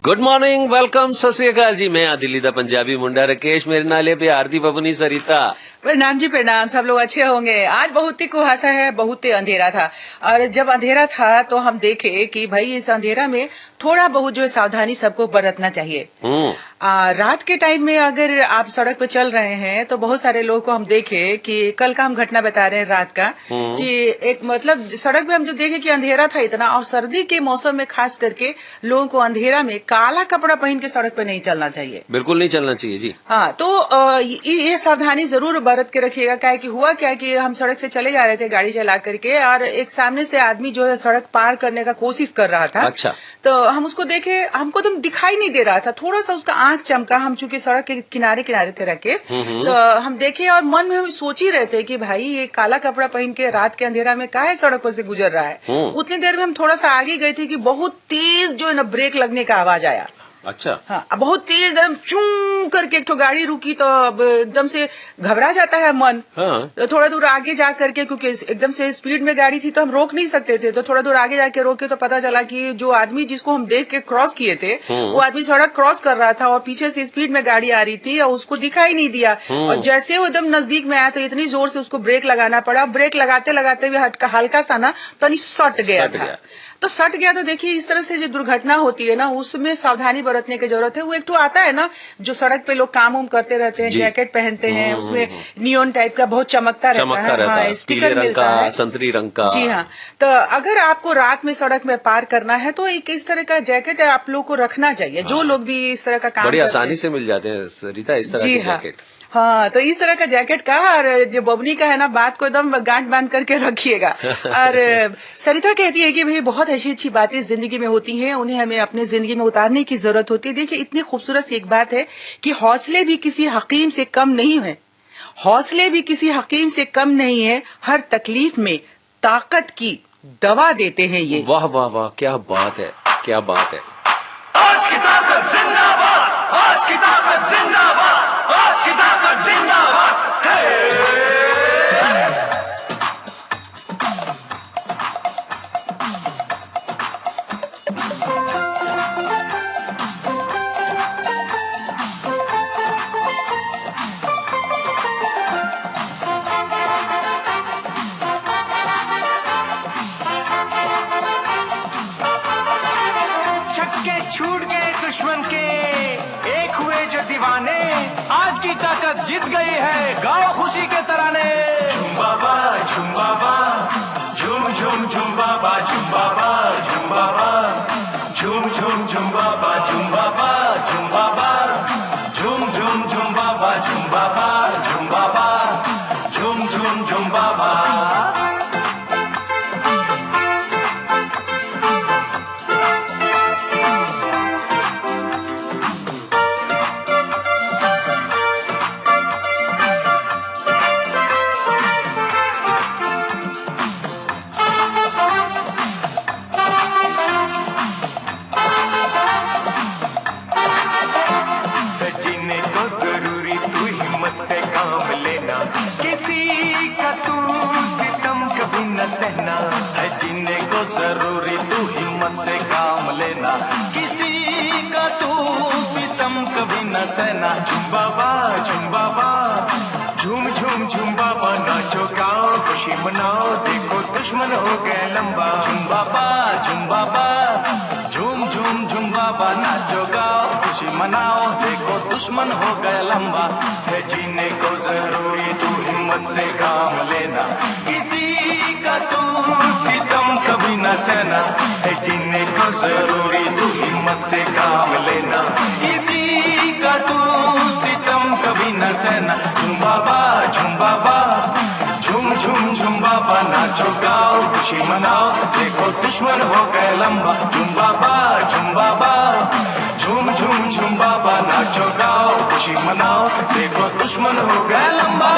Good morning, welcome, सत श्री अकाल जी। मैं दिल्ली दा पंजाबी मुंडा राकेश, मेरे नाले प्यार दी बबनी सरिता। प्रणाम जी, प्रणाम। सब लोग अच्छे होंगे। आज बहुत ही कुहासा है, बहुत ही अंधेरा था। और जब अंधेरा था तो हम देखे कि भाई इस अंधेरा में थोड़ा बहुत जो है सावधानी सबको बरतना चाहिए। रात के टाइम में अगर आप सड़क पे चल रहे हैं तो बहुत सारे लोगों को हम देखे कि कल का हम घटना बता रहे हैं रात का, कि एक मतलब सड़क पे हम जो देखे कि अंधेरा था इतना, और सर्दी के मौसम में खास करके लोगों को अंधेरा में काला कपड़ा पहन के सड़क पे नहीं चलना चाहिए। बिल्कुल नहीं चलना चाहिए जी। हाँ, तो ये सावधानी जरूर बरत के रखिएगा। क्या है कि हुआ क्या कि हम सड़क से चले जा रहे थे गाड़ी चला करके, और एक सामने से आदमी जो है सड़क पार करने का कोशिश कर रहा था। अच्छा। तो हम उसको देखे, हमको तो दिखाई नहीं दे रहा था, थोड़ा सा उसका आंख चमका। हम चूंकि सड़क के किनारे किनारे थे राकेश, तो हम देखे और मन में हम सोच ही रहे थे कि भाई ये काला कपड़ा पहन के रात के अंधेरा में काहे सड़क पर से गुजर रहा है। उतनी देर में हम थोड़ा सा आगे गए थे कि बहुत तेज जो है ना ब्रेक लगने का आवाज आया। अच्छा। हाँ, बहुत तेज एकदम चूं करके एक तो गाड़ी रुकी, तो अब एकदम से घबरा जाता है मन। हाँ। तो थोड़ा दूर आगे जा करके, क्योंकि एकदम से स्पीड में गाड़ी थी तो हम रोक नहीं सकते थे, तो थोड़ा दूर आगे जाके रोके तो पता चला कि जो आदमी जिसको हम देख के क्रॉस किए थे वो आदमी सड़क क्रॉस कर रहा था और पीछे से स्पीड में गाड़ी आ रही थी और उसको दिखाई नहीं दिया। और जैसे वो एकदम नजदीक में आया तो इतनी जोर से उसको ब्रेक लगाना पड़ा। ब्रेक लगाते लगाते हुए हल्का सा ना तो सट गया था। तो सट गया। तो देखिए इस तरह से जो दुर्घटना होती है ना, उसमें सावधानी बरतने की जरूरत है। वो एक तो आता है ना जो सड़क पे लोग काम उम करते रहते हैं, जैकेट पहनते हैं, उसमें नियॉन टाइप का बहुत चमकता रहता है। हाँ, स्टिकर मिलता है, संतरी रंग का। जी हाँ। तो अगर आपको रात में सड़क में पार करना है तो एक इस तरह का जैकेट आप लोग को रखना चाहिए। जो लोग भी इस तरह का काम बड़ी आसानी से मिल जाते हैं सरिता इस तरह के जैकेट। हाँ, तो इस तरह का जैकेट का, और जो बबनी का है ना, बात को एकदम गांठ बांध करके रखिएगा। और सरिता कहती है कि भाई बहुत अच्छी अच्छी बातें जिंदगी में होती हैं, उन्हें हमें अपने जिंदगी में उतारने की जरूरत होती है। देखिए इतनी खूबसूरत सी एक बात है कि हौसले भी किसी हकीम से कम नहीं है। हौसले भी किसी हकीम से कम नहीं है। हर तकलीफ में ताकत की दवा देते हैं ये। वाह वाह वाह, क्या बात है, क्या बात है। आज की ताकत जिंदाबाद, आज की ताकत जिंदाबाद, आज की ताकत जिंदाबाद। छक्के छूट गए दुश्मन के, एक हुए जो दीवाने, आज की ताकत जीत गई है, गाओ खुशी के तराने। झूम बाबा झूम बाबा, झूम झूम झूम बाबा, झूम बाबा झूम बाबा, झूम झूम झूम बाबा, झूम बाबा झूम बाबा, झूम झूम झूम बाबा, झूम बाबा झूम बाबा, झूम झूम झूम बाबा। जीने को जरूरी तू हिम्मत से काम लेना, किसी का तू सितम कभी न सहना है। जीने को जरूरी तू हिम्मत से काम लेना, किसी का तू सितम कभी न सहना। झूम बाबा झूम बाबा, झूम झूम झूम बाबा, नाचो गाओ खुशी मनाओ, देखो दुश्मन हो गए लंबा। झूम बाबा झूम बाबा, झूम झूम झूम बाबा, नाचो गाओ खुशी मनाओ, देखो दुश्मन हो गए लंबा। है जीने को जरूरी तू हिम्मत से काम लेना, किसी का तू सितम कभी न सहना है। जीने को जरूरी तू हिम्मत से काम लेना, किसी का तू सितम कभी न सहना। झूम बाबा झूम बाबा, झूम झूम झूम बाबा, नाचो गाओ खुशी मनाओ, देखो दुश्मन हो गए लंबा। झूम बाबा झूम बाबा, झूम झूम झूम बाबा, नाचो गाओ खुशी मनाओ, देखो दुश्मन हो गए लंबा।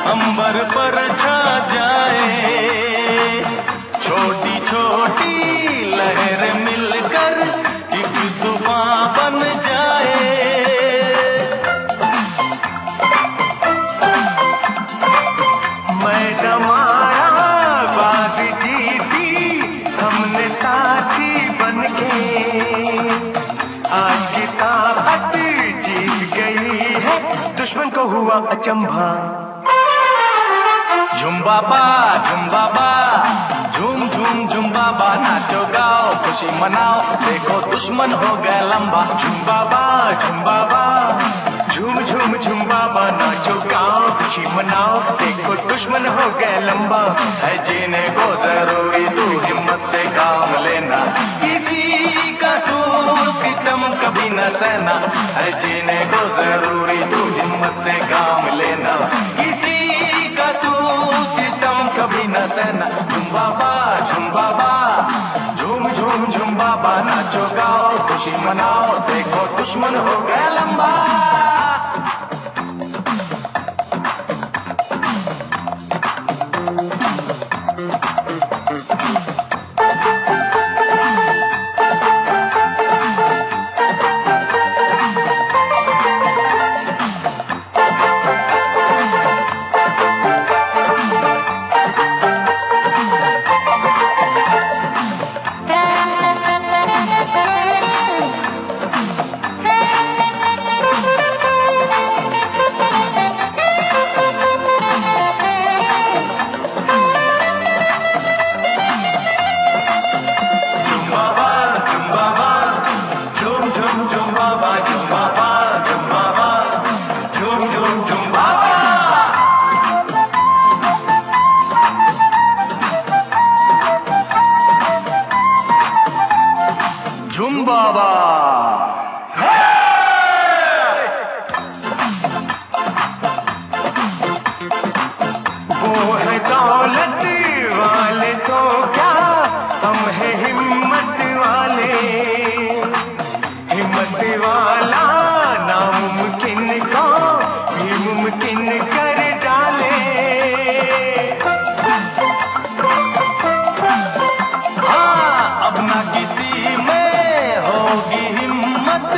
अंबर पर छा जाए, छोटी छोटी लहर मिलकर एक तूफान बन जाए। मैं गमाया बात जीती हमने साथी बनके, आज की ताकत जीत गई है, दुश्मन को हुआ अचंभा। झुम बाबा झूम झूम झुम बाबा, नाचो गाओ खुशी मनाओ, देखो दुश्मन हो गया लंबा। झुम बाबा झूम झूम झुम बाबा, नाचो गाओ खुशी मनाओ, देखो दुश्मन हो गया लंबा। है जीने को जरूरी तू हिम्मत से काम लेना, किसी का तू सितम कभी न सहना। है जीने को जरूरी तू हिम्मत से काम लेना, किसी का तू सितम कभी न सहना। झुम बाबा झूम झूम झुम बाबा, नाचो गाओ खुशी मनाओ, देखो दुश्मन हो गया लंबा। झुम बाबा वो है दौलत वाले तो क्या, हम है हिम्मत वाले। हिम्मत वाला नामुमकिन को भी मुमकिन कर डाले। हाँ, अब ना किसी में होगी हिम्मत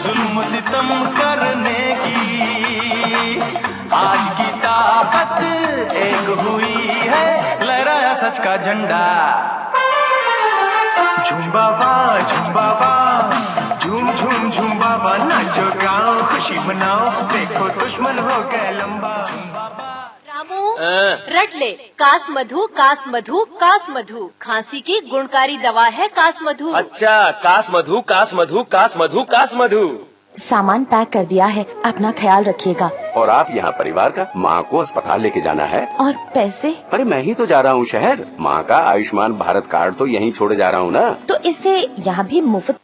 जुल्म सितम करने की, आज की ताकत एक हुई है, लहराया सच का झंडा। झूम बाबा झूम झूम झूम बाबा, नाचो गाओ खुशी मनाओ, देखो दुश्मन हो गए लंबा। रामू रट ले, कास मधु कास मधु कास मधु, खांसी की गुणकारी दवा है कास मधु। अच्छा, कास मधु कास मधु कास मधु कास मधु। सामान पैक कर दिया है, अपना ख्याल रखिएगा। और आप यहाँ परिवार का, माँ को अस्पताल लेके जाना है। और पैसे? अरे मैं ही तो जा रहा हूँ शहर, माँ का आयुष्मान भारत कार्ड तो यहीं छोड़े जा रहा हूँ ना। तो इससे यहाँ भी मुफ्त।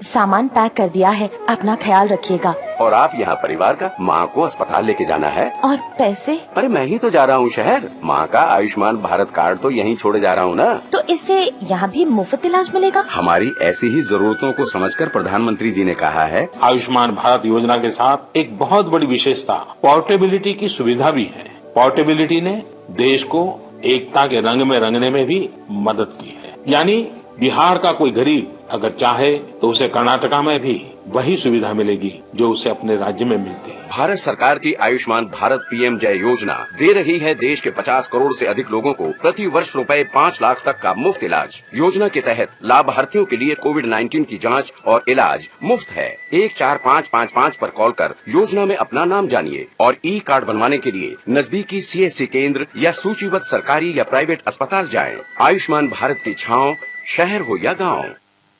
सामान पैक कर दिया है, अपना ख्याल रखिएगा। और आप यहाँ परिवार का, माँ को अस्पताल लेके जाना है। और पैसे? अरे मैं ही तो जा रहा हूँ शहर, माँ का आयुष्मान भारत कार्ड तो यहीं छोड़े जा रहा हूँ ना। तो इससे यहाँ भी मुफ्त इलाज मिलेगा। हमारी ऐसी ही जरूरतों को समझकर प्रधानमंत्री जी ने कहा है, आयुष्मान भारत योजना के साथ एक बहुत बड़ी विशेषता पोर्टेबिलिटी की सुविधा भी है। पोर्टेबिलिटी ने देश को एकता के रंग में रंगने में भी मदद की है। यानी बिहार का कोई गरीब अगर चाहे तो उसे कर्नाटका में भी वही सुविधा मिलेगी जो उसे अपने राज्य में मिलती है। भारत सरकार की आयुष्मान भारत पीएम जय योजना दे रही है देश के 50 करोड़ से अधिक लोगों को प्रति वर्ष रुपए 5 लाख तक का मुफ्त इलाज। योजना के तहत लाभार्थियों के लिए कोविड-19 की जांच और इलाज मुफ्त है। 14555 पर कॉल कर योजना में अपना नाम जानिए और ई कार्ड बनवाने के लिए नजदीकी CSC केंद्र या सूचीबद्ध सरकारी या प्राइवेट अस्पताल जाएं। आयुष्मान भारत की छांव, शहर हो या गाँव।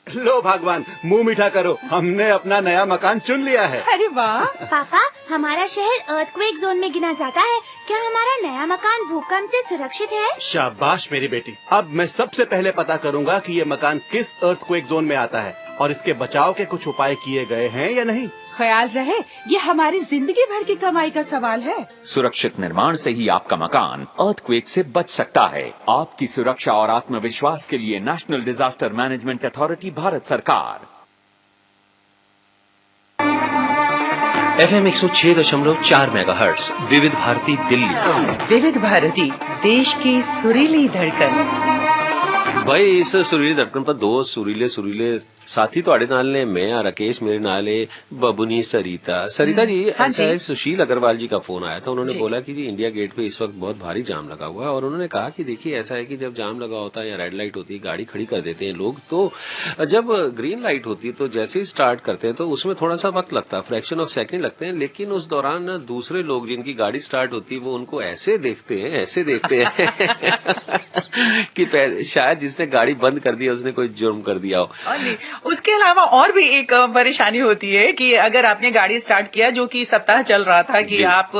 लो भगवान, मुंह मीठा करो, हमने अपना नया मकान चुन लिया है। अरे वाह! पापा, हमारा शहर अर्थक्वेक जोन में गिना जाता है, क्या हमारा नया मकान भूकंप से सुरक्षित है? शाबाश मेरी बेटी। अब मैं सबसे पहले पता करूंगा कि ये मकान किस अर्थक्वेक जोन में आता है और इसके बचाव के कुछ उपाय किए गए हैं या नहीं। ख्याल रहे, ये हमारी जिंदगी भर की कमाई का सवाल है। सुरक्षित निर्माण से ही आपका मकान अर्थक्वेक से बच सकता है। आपकी सुरक्षा और आत्मविश्वास के लिए national disaster management authority, Bharat सरकार। FM 106.4 मेगाहर्ट्ज विविध भारती दिल्ली। विविध भारती, देश की सुरीली धड़कन। भाई इस सुरीली धड़कन पर दो सुरीले साथी ਤੁਹਾਡੇ ਨਾਲ ने मैं और राकेश, मेरे नाल है बबुनी सरिता जी। ऐसा है, सुशील अग्रवाल जी का फोन आया था, उन्होंने बोला कि जी इंडिया गेट पे इस वक्त बहुत भारी जाम लगा हुआ है और उन्होंने कहा कि देखिए ऐसा है कि जब जाम लगा होता है या रेड लाइट होती है गाड़ी खड़ी कर देते हैं लोग, तो जब ग्रीन लाइट होती है तो जैसे ही स्टार्ट करते हैं तो उसमें थोड़ा सा वक्त लगता है, फ्रैक्शन ऑफ सेकंड लगते हैं, लेकिन उस दौरान दूसरे लोग जिनकी गाड़ी स्टार्ट होती है वो उनको ऐसे देखते हैं कि शायद जिसने गाड़ी बंद कर दी उसने कोई जुर्म कर दिया हो। उसके अलावा और भी एक परेशानी होती है कि अगर आपने गाड़ी स्टार्ट किया, जो कि सप्ताह चल रहा था कि आप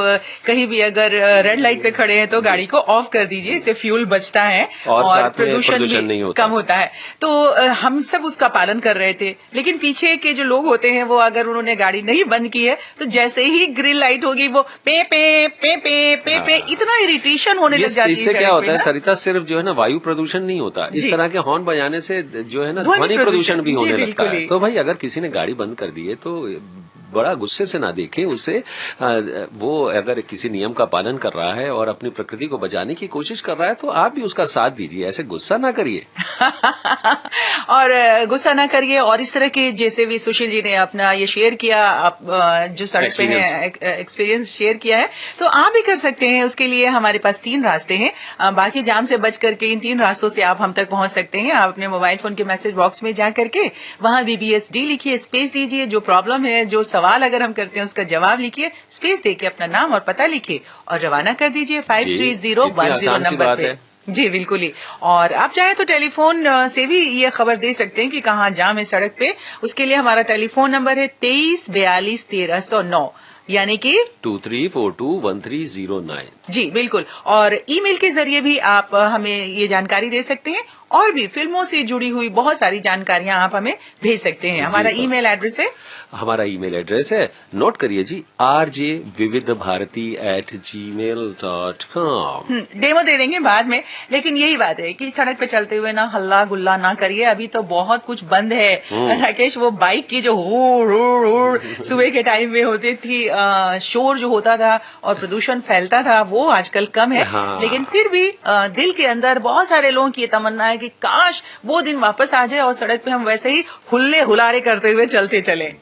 कहीं भी अगर रेड लाइट पे खड़े हैं तो गाड़ी को ऑफ कर दीजिए, इससे फ्यूल बचता है और प्रदूषण भी कम होता है। तो हम सब उसका पालन कर रहे थे, लेकिन पीछे के जो लोग होते हैं वो अगर उन्होंने गाड़ी नहीं बंद की है तो जैसे ही ग्रीन लाइट होगी वो पे पे पे पे पे पे इतना इरिटेशन होने लग जाती है। इससे क्या होता है सरिता, सिर्फ जो है ना वायु प्रदूषण नहीं होता, इस तरह के हॉर्न बजाने से जो है ना ध्वनि प्रदूषण भी होने लगता है। तो भाई अगर किसी ने गाड़ी बंद कर दी है तो बड़ा गुस्से से ना देखें उसे, वो अगर किसी नियम का पालन कर रहा है और अपनी प्रकृति को बचाने की कोशिश कर रहा है तो आप भी उसका साथ दीजिए, ऐसे गुस्सा ना करिए। और गुस्सा ना करिए। और इस तरह के जैसे भी सुशील जी ने अपना ये शेयर किया, आप जो सड़क पे है एक्सपीरियंस शेयर किया है, तो आप भी कर सकते हैं। उसके लिए हमारे पास 3 रास्ते हैं, बाकी जाम से बच करके इन 3 रास्तों से आप हम तक पहुंच सकते हैं। आप अपने मोबाइल फोन के मैसेज बॉक्स में जा करके वहां VBSD लिखिए, स्पेस दीजिए, जो प्रॉब्लम है, जो सवाल अगर हम करते हैं उसका जवाब लिखिए, स्पेस देके अपना नाम और पता लिखिए और रवाना कर दीजिए 53010 नंबर पे। जी बिल्कुल ही। और आप चाहे तो टेलीफोन से भी ये खबर दे सकते हैं कि कहाँ जाम है सड़क पे। उसके लिए हमारा टेलीफोन नंबर है 23421309, यानी कि 23421309। जी बिल्कुल। और ईमेल के जरिए भी आप हमें ये जानकारी दे सकते हैं और भी फिल्मों से जुड़ी हुई बहुत सारी जानकारियां आप हमें भेज सकते हैं। हमारा ईमेल एड्रेस है, नोट करिए जी, rjvividbharati@gmail.com। डेमो दे देंगे बाद में, लेकिन यही बात है कि सड़क पे चलते हुए ना हल्ला गुल्ला ना करिए। अभी तो बहुत कुछ बंद है राकेश। वो बाइक की जो सुबह के टाइम में होती थी, शोर जो होता था और प्रदूषण फैलता था, वो आजकल कम है। लेकिन फिर भी दिल के अंदर बहुत सारे लोगों की तमन्ना है कि काश वो दिन वापस आ जाए और सड़क पे हम वैसे ही हुल्ले हुलारे करते हुए चलते चले।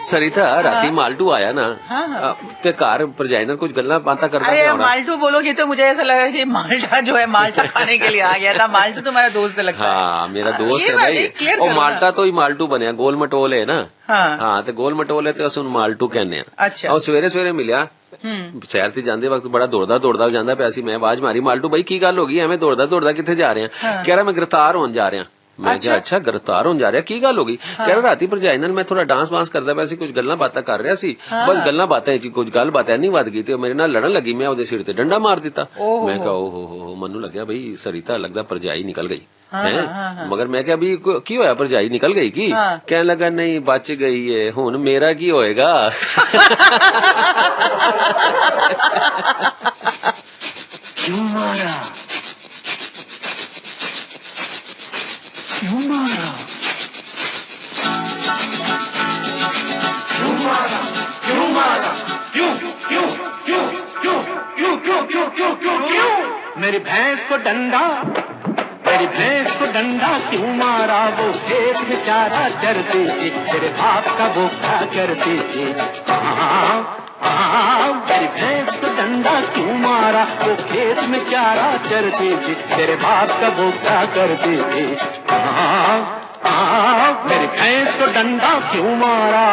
सरिता राती माल्टू आया ना हाँ। ते कार परजाई कुछ गल्ला बातें करता अरे क्या हो रहा? माल्टू बोलोगे तो मुझे ऐसा लग रहा है कि माल्टा जो है माल्टा खाने के लिए आ गया था। माल्टू तुम्हारा दोस्त लगता है। हाँ मेरा दोस्त ये है बात भाई। एक clear और करो माल्टा तो ही माल्टू बनया गोल मटोल है ना। हाँ ते गोल मटोल है तो अस माल्टू कहने। अच्छा। और सवेरे सवेरे मिलिया शहर से जाते वक्त बड़ा दौड़दा जाता पिया सी। मैं आवाज मारी माल्टू भाई की गल होगी एवं दौड़दा किथे जा रहे हैं? कह रहा मैं गिरफ्तार होने जा रहा। मैं क्या अच्छा गिरफ्तार होने जा रहा की गल होगी? कह रहा राती भरजाई नाल मैं थोड़ा डांस वांस करदा पिया सी कुछ गल्लां बातां कर रहा सी। बस गल्लां बातां च कुछ गल बात नहीं वध गई ते मेरे नाल लड़न लगी। मैं ओदे सिर ते डंडा मार दिता। मैं कहा ओहो मनु लग्या भाई सरिता लगदा भरजाई निकल गई है। मगर मैं क्या अभी की होया भरजाई निकल गई की? कहने लगा नहीं बच गई है हुन मेरा की होएगा? क्यों मारा क्यों मारा क्यों मारा क्यों मारा क्यों क्यों क्यों क्यों क्यों क्यों क्यों क्यों क्यों क्यों मेरी भैंस को डंडा मेरी भैंस को डंडा क्यों मारा? वो खेत में चारा चरती थी तेरे बाप का बोखा करती थी। मेरी भैंस को डंडा क्यों मारा? वो खेत में चारा चरती थी तेरे बाप का बोखा करती थी। मेरी भैंस को डंडा क्यों मारा?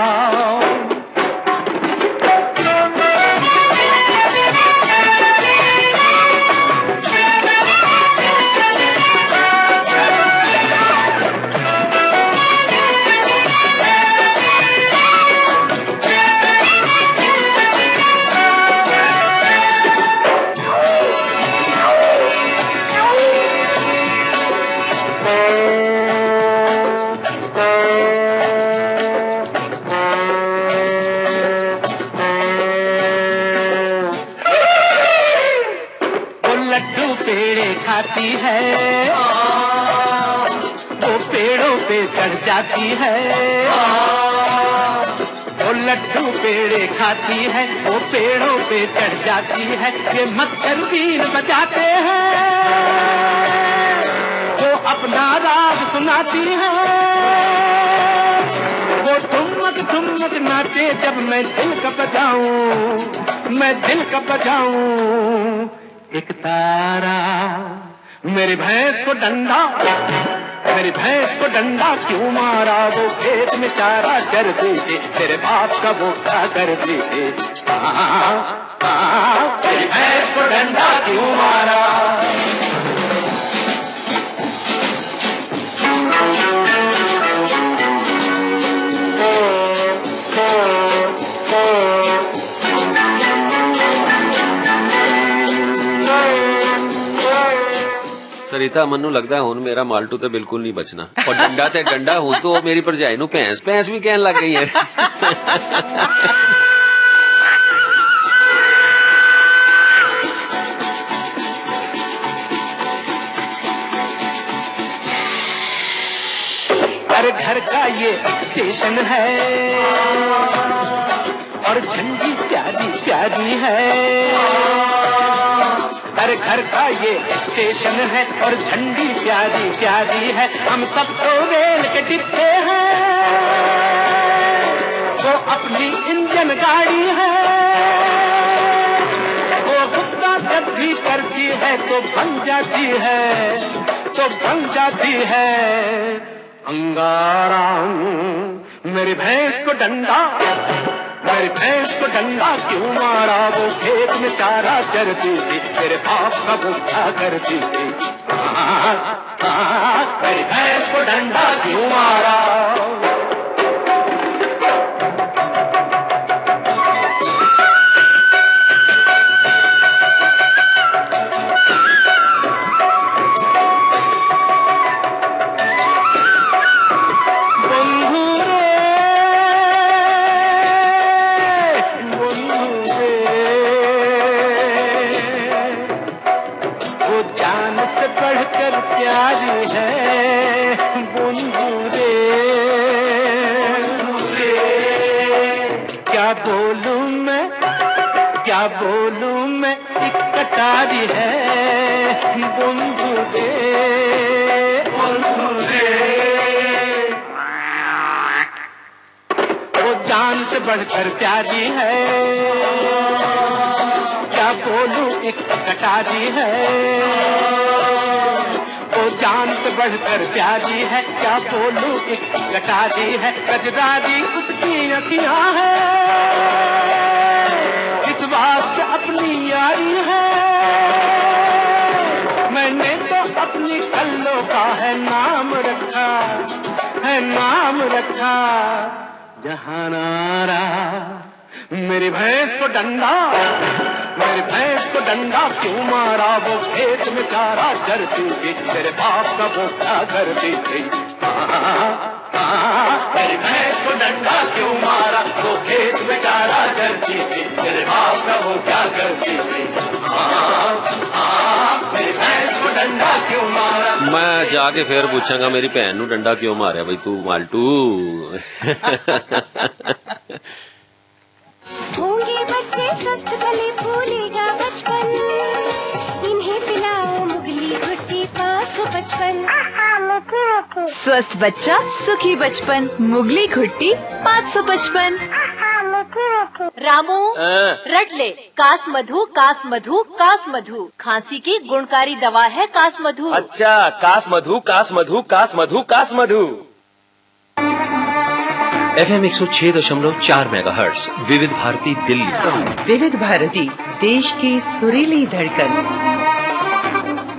खाती है वो पेड़ों पे चढ़ जाती है। वो लड्डू पेड़े खाती है वो पेड़ों पे चढ़ जाती है। ये मच्छर बीन बजाते हैं वो अपना राग सुनाती है। वो ठुमक नाचे जब मैं दिल का बजाऊं मैं दिल का बजाऊं। एक तारा मेरी भैंस को डंडा मेरी भैंस को डंडा क्यों मारा? वो खेत में चारा चरती थी तेरे बाप का बोखा करती थी। मेरी भैंस को डंडा क्यों मारा? सरिता मनु लगता है हुन मेरा माल्टू तो बिल्कुल नहीं बचना। और डंडा ते डंडा हुन तो मेरी भरजाई नू भैंस भैंस भी कहन लग गई है। हर घर का ये स्टेशन है और झंडी प्यारी प्यारी है। हर घर का ये स्टेशन है और झंडी प्यारी प्यारी है। हम सब तो रेल के डिब्बे हैं वो अपनी इंजन गाड़ी है। वो गुस्सा जब भी करती है तो बन जाती है तो बन जाती है अंगारा। मेरी भैंस को डंडा मेरी भैंस को डंडा क्यों मारा? वो खेत में चारा चरती थी तेरे बाप का भूखा करती थी। मेरी भैंस को डंडा क्यों मारा? क्या बोलूं मैं एक कटारी है बुंदुरे बुंदुरे। वो जान जान से बढ़कर प्यारी है, क्या बोलूं एक कटारी है। ओ जान से बढ़कर प्यारी है, क्या बोलूं एक कटारी है। कजरारी उसकी अखियां है, इस बात से अपनी यारी है। मैंने तो अपनी कल्लों का है नाम रखा, है नाम रखा जहानारा। मेरी भैंस को डंडा, मेरी भैंस को डंडा क्यों मारा, वो खेत में चारा चरती थी, तेरे बाप का वो क्या करती थी। मेरी भैंस को डंडा क्यों मारा, वो खेत में चारा चरती थी, तेरे बाप का वो क्या करती थी। मेरी भैंस को डंडा क्यों मारा। मैं जाके फिर पूछांगा मेरी भैन नू डंडा क्यों मारे भाई तू माल्टू। होंगे बच्चे स्वस्थ भले भूलेगा बचपन, इन्हें पिलाओ मुगली घुट्टी 555। स्वस्थ बच्चा सुखी बचपन, मुगली घुट्टी 555। रामू रट ले, कास मधु कास मधु कास मधु, खांसी की गुणकारी दवा है कास मधु। अच्छा, कास मधु कास मधु कास मधु कास मधु। FM 106.4 मेगाहर्ट्ज विविध भारती दिल्ली। विविध भारती, देश की सुरीली धड़कन।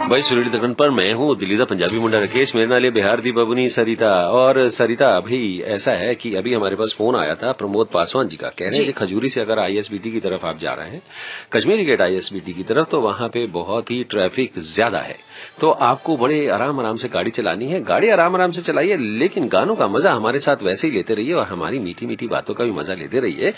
भाई सुरीली धड़कन पर मैं हूँ दिल्ली दा पंजाबी मुंडा राकेश, मेरे नाल बिहार दी बबुनी सरिता। और सरिता भाई ऐसा है कि अभी हमारे पास फोन आया था प्रमोद पासवान जी का, कह रहे हैं कि खजूरी से अगर ISBT की तरफ आप जा रहे हैं, कश्मीरी गेट ISBT की तरफ, तो वहां पे बहुत ही ट्रैफिक ज्यादा है, तो आपको बड़े आराम आराम से गाड़ी चलानी है। गाड़ी आराम आराम से चलाइए, लेकिन गानों का मजा हमारे साथ वैसे ही लेते रहिए और हमारी मीठी मीठी बातों का भी मजा लेते रहिए।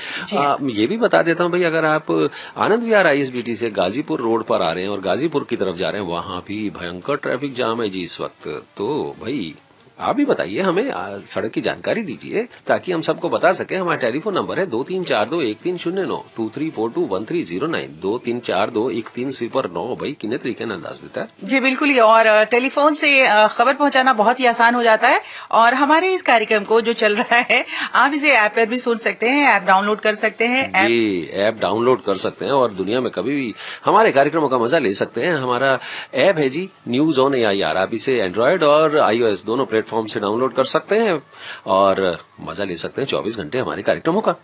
ये भी बता देता हूँ भाई, अगर आप आनंद विहार ISBT से गाजीपुर रोड पर आ रहे हैं और गाजीपुर की तरफ जा रहे हैं, वहां भी भयंकर ट्रैफिक जाम है जी इस वक्त। तो भाई आप भी बताइए हमें, सड़क की जानकारी दीजिए ताकि हम सबको बता सके। हमारा टेलीफोन नंबर है 23421309 23421309 23421309। भाई कितने तरीके ना अंदाज देता है जी बिल्कुल ही। और टेलीफोन से खबर पहुंचाना बहुत ही आसान हो जाता है। और हमारे इस कार्यक्रम को जो चल रहा है, आप इसे ऐप पर भी सुन सकते हैं, ऐप डाउनलोड कर सकते हैं। जी ऐप डाउनलोड कर सकते हैं और दुनिया में कभी भी हमारे कार्यक्रमों का मजा ले सकते हैं। हमारा ऐप है जी न्यूज ऑन AIR, आप इसे एंड्रॉयड और iOS दोनों प्लेटफॉर्म से डाउनलोड कर सकते हैं और मजा ले सकते हैं 24 घंटे हमारे कार्यक्रमों का।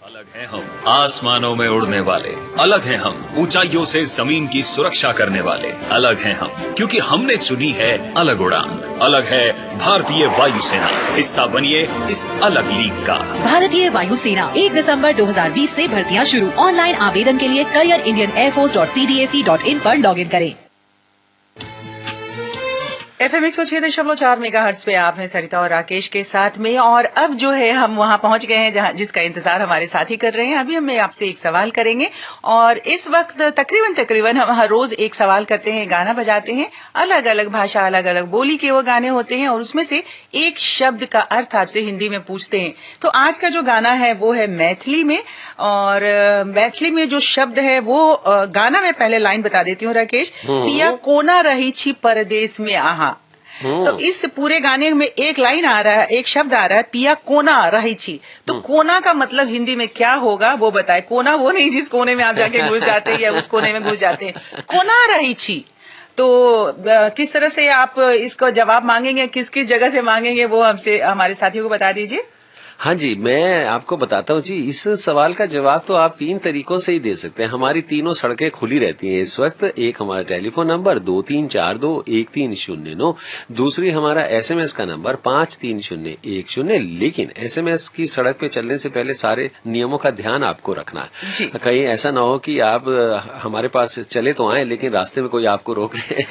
अलग हैं हम आसमानों में उड़ने वाले, अलग हैं हम ऊंचाइयों से जमीन की सुरक्षा करने वाले, अलग हैं हम क्योंकि हमने चुनी है अलग उड़ान। अलग है भारतीय वायुसेना, हिस्सा बनिए इस अलग लीग का। भारतीय वायुसेना 1 दिसंबर 2020 से भर्तियां शुरू। ऑनलाइन आवेदन के लिए careerindianairforce.cdac.in पर लॉग इन करें। FM 106.4 मेगाहर्ट्ज पे आप हैं सरिता और राकेश के साथ में। और अब जो है हम वहां पहुंच गए हैं जहां जिसका इंतजार हमारे साथी कर रहे हैं। अभी हम आपसे एक सवाल करेंगे और इस वक्त तकरीबन हम हर रोज एक सवाल करते हैं, गाना बजाते हैं, अलग अलग भाषा अलग अलग बोली के वो गाने होते हैं और उसमें से एक शब्द का अर्थ आपसे हिंदी में पूछते हैं। तो आज का जो गाना है वो है मैथिली में, और मैथिली में जो शब्द है वो गाना में पहले लाइन बता देती हूँ राकेश। पिया कोना रही छी परदेश में आहा। तो इस पूरे गाने में एक लाइन आ रहा है, एक शब्द आ रहा है, पिया कोना रही छी। तो कोना का मतलब हिंदी में क्या होगा वो बताए। कोना वो नहीं जिस कोने में आप जाके घुस जाते हैं या उस कोने में घुस जाते हैं, कोना रही छी। तो किस तरह से आप इसको जवाब मांगेंगे, किस किस जगह से मांगेंगे, वो हमसे हमारे साथियों को बता दीजिए। हाँ जी, मैं आपको बताता हूँ जी, इस सवाल का जवाब तो आप 3 तरीकों से ही दे सकते हैं। हमारी तीनों सड़कें खुली रहती हैं इस वक्त। एक हमारा टेलीफोन नंबर 23421309, दूसरी हमारा SMS का नंबर 53010। लेकिन SMS की सड़क पे चलने से पहले सारे नियमों का ध्यान आपको रखना है। कहीं ऐसा ना हो कि आप हमारे पास चले तो आए लेकिन रास्ते में कोई आपको रोक ले।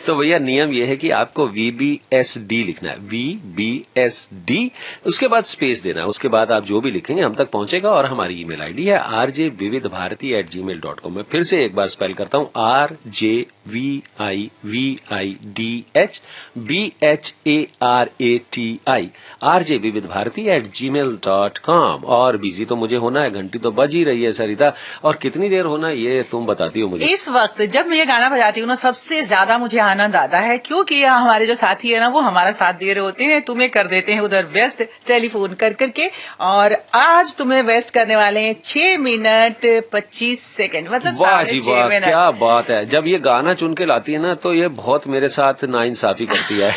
तो भैया नियम ये है कि आपको VBSD लिखना है, VBSD, उसके बाद स्पेस देना है। उसके बाद आप जो भी लिखेंगे हम तक पहुंचेगा। और हमारी ईमेल आईडी है rjvividbharati@gmail.com। मैं फिर से एक बार स्पेल करता हूं, RJVIVIDBHARATI rjvividbharati@gmail.com। और बिजी तो मुझे होना है, घंटी तो बज ही रही है सरिता, और कितनी देर होना ये तुम बताती हो मुझे। इस वक्त जब मैं ये गाना बजाती हूँ ना, सबसे ज्यादा मुझे आनंद आता है क्योंकि हमारे जो साथी है ना वो हमारा साथ दे रहे होते हैं, तुम्हें कर देते हैं उधर व्यस्त, टेलीफोन कर करके। और आज तुम्हें व्यस्त करने वाले हैं 6 मिनट 25 सेकंड, मतलब वाह जी 6.5 वाह, मिनट। क्या बात है। जब ये गाना चुन के लाती है ना तो ये बहुत मेरे साथ नाइंसाफी करती है।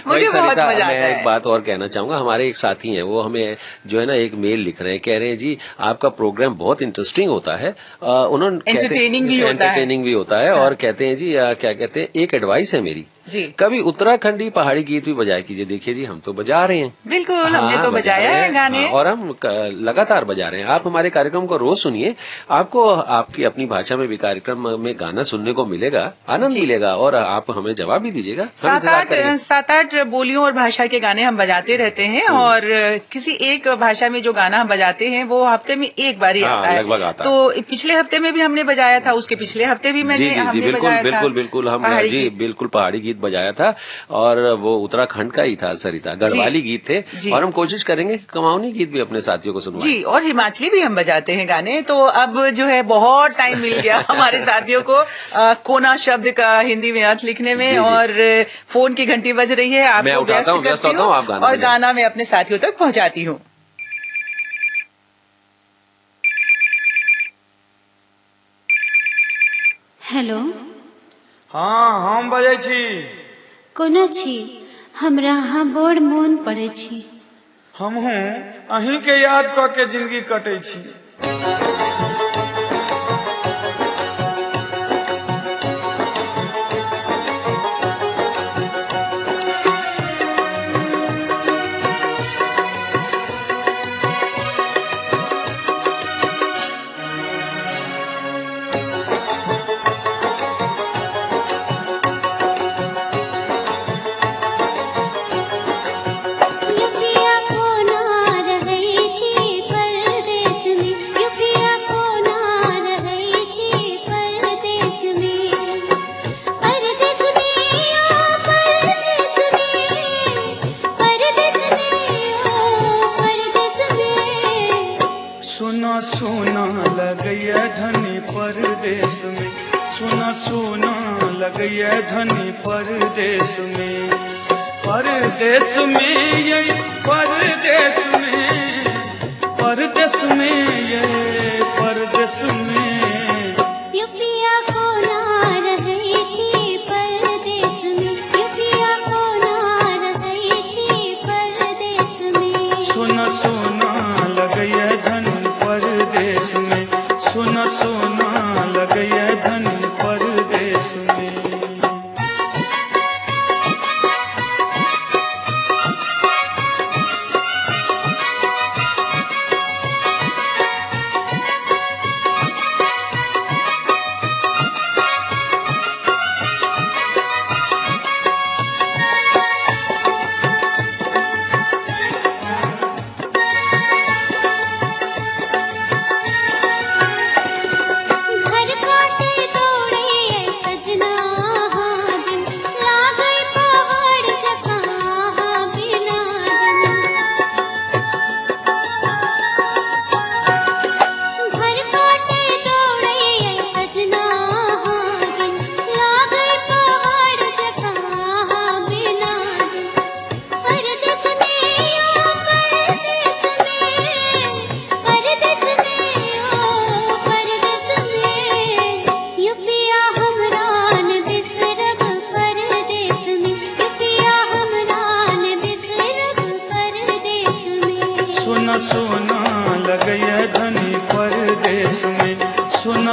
मुझे बहुत मजा आता मैं है। एक बात और कहना चाहूंगा, हमारे एक साथी हैं, वो हमें जो है ना एक मेल लिख रहे हैं, कह रहे हैं जी आपका प्रोग्राम बहुत इंटरेस्टिंग होता है, उन्होंने एंटरटेनिंग भी होता है। और कहते हैं जी क्या कहते हैं, एक एडवाइस है मेरी जी, कभी उत्तराखंडी पहाड़ी गीत भी बजाया कीजिए। देखिए जी हम तो बजा रहे हैं, बिल्कुल हमने तो बजाया है गाने, और हम लगातार बजा रहे हैं। आप हमारे कार्यक्रम को रोज सुनिए, आपको आपकी अपनी भाषा में भी कार्यक्रम में गाना सुनने को मिलेगा, आनंद मिलेगा, और आप हमें जवाब भी दीजिएगा। 7-8 बोलियों और भाषा के गाने हम बजाते रहते हैं, और किसी एक भाषा में जो गाना हम बजाते हैं वो हफ्ते में एक बार ही आता है, लगभग आता है। तो पिछले हफ्ते में भी हमने बजाया था, उसके पिछले हफ्ते भी हमने बजाया था। बिल्कुल हम जी बिल्कुल पहाड़ी गीत बजाया था, और वो उत्तराखंड का ही था, सरिता गढ़वाली गीत थे, और हम कोशिश करेंगे कि कमाऊनी गीत भी अपने साथियों को सुनवाएं। जी, और हिमाचली भी हम बजाते हैं गाने। तो अब जो है बहुत टाइम मिल गया हमारे साथियों को कोना शब्द का हिंदी में अर्थ लिखने में, और फोन की घंटी बज रही है, आपको व्यस्त करती हूँ और गाना मैं अपने साथियों तक पहुँचाती हूँ। हेलो, हाँ हम बजै छी। कोना छी? हमरा अहाँ बड़ मोन पड़ै छी। हमहूँ अहीं के याद कऽ के जिंदगी कटै छी। धनी परदेश में, परदेश में ये परदेश में, परदेश में ये परदेश में। युपिया को ना रहे छी परदेश में, युपिया को ना रहे छी परदेश में। सोना सोना लगैया धनी परदेश में, सोना सोना लगैया धनी परदेश में।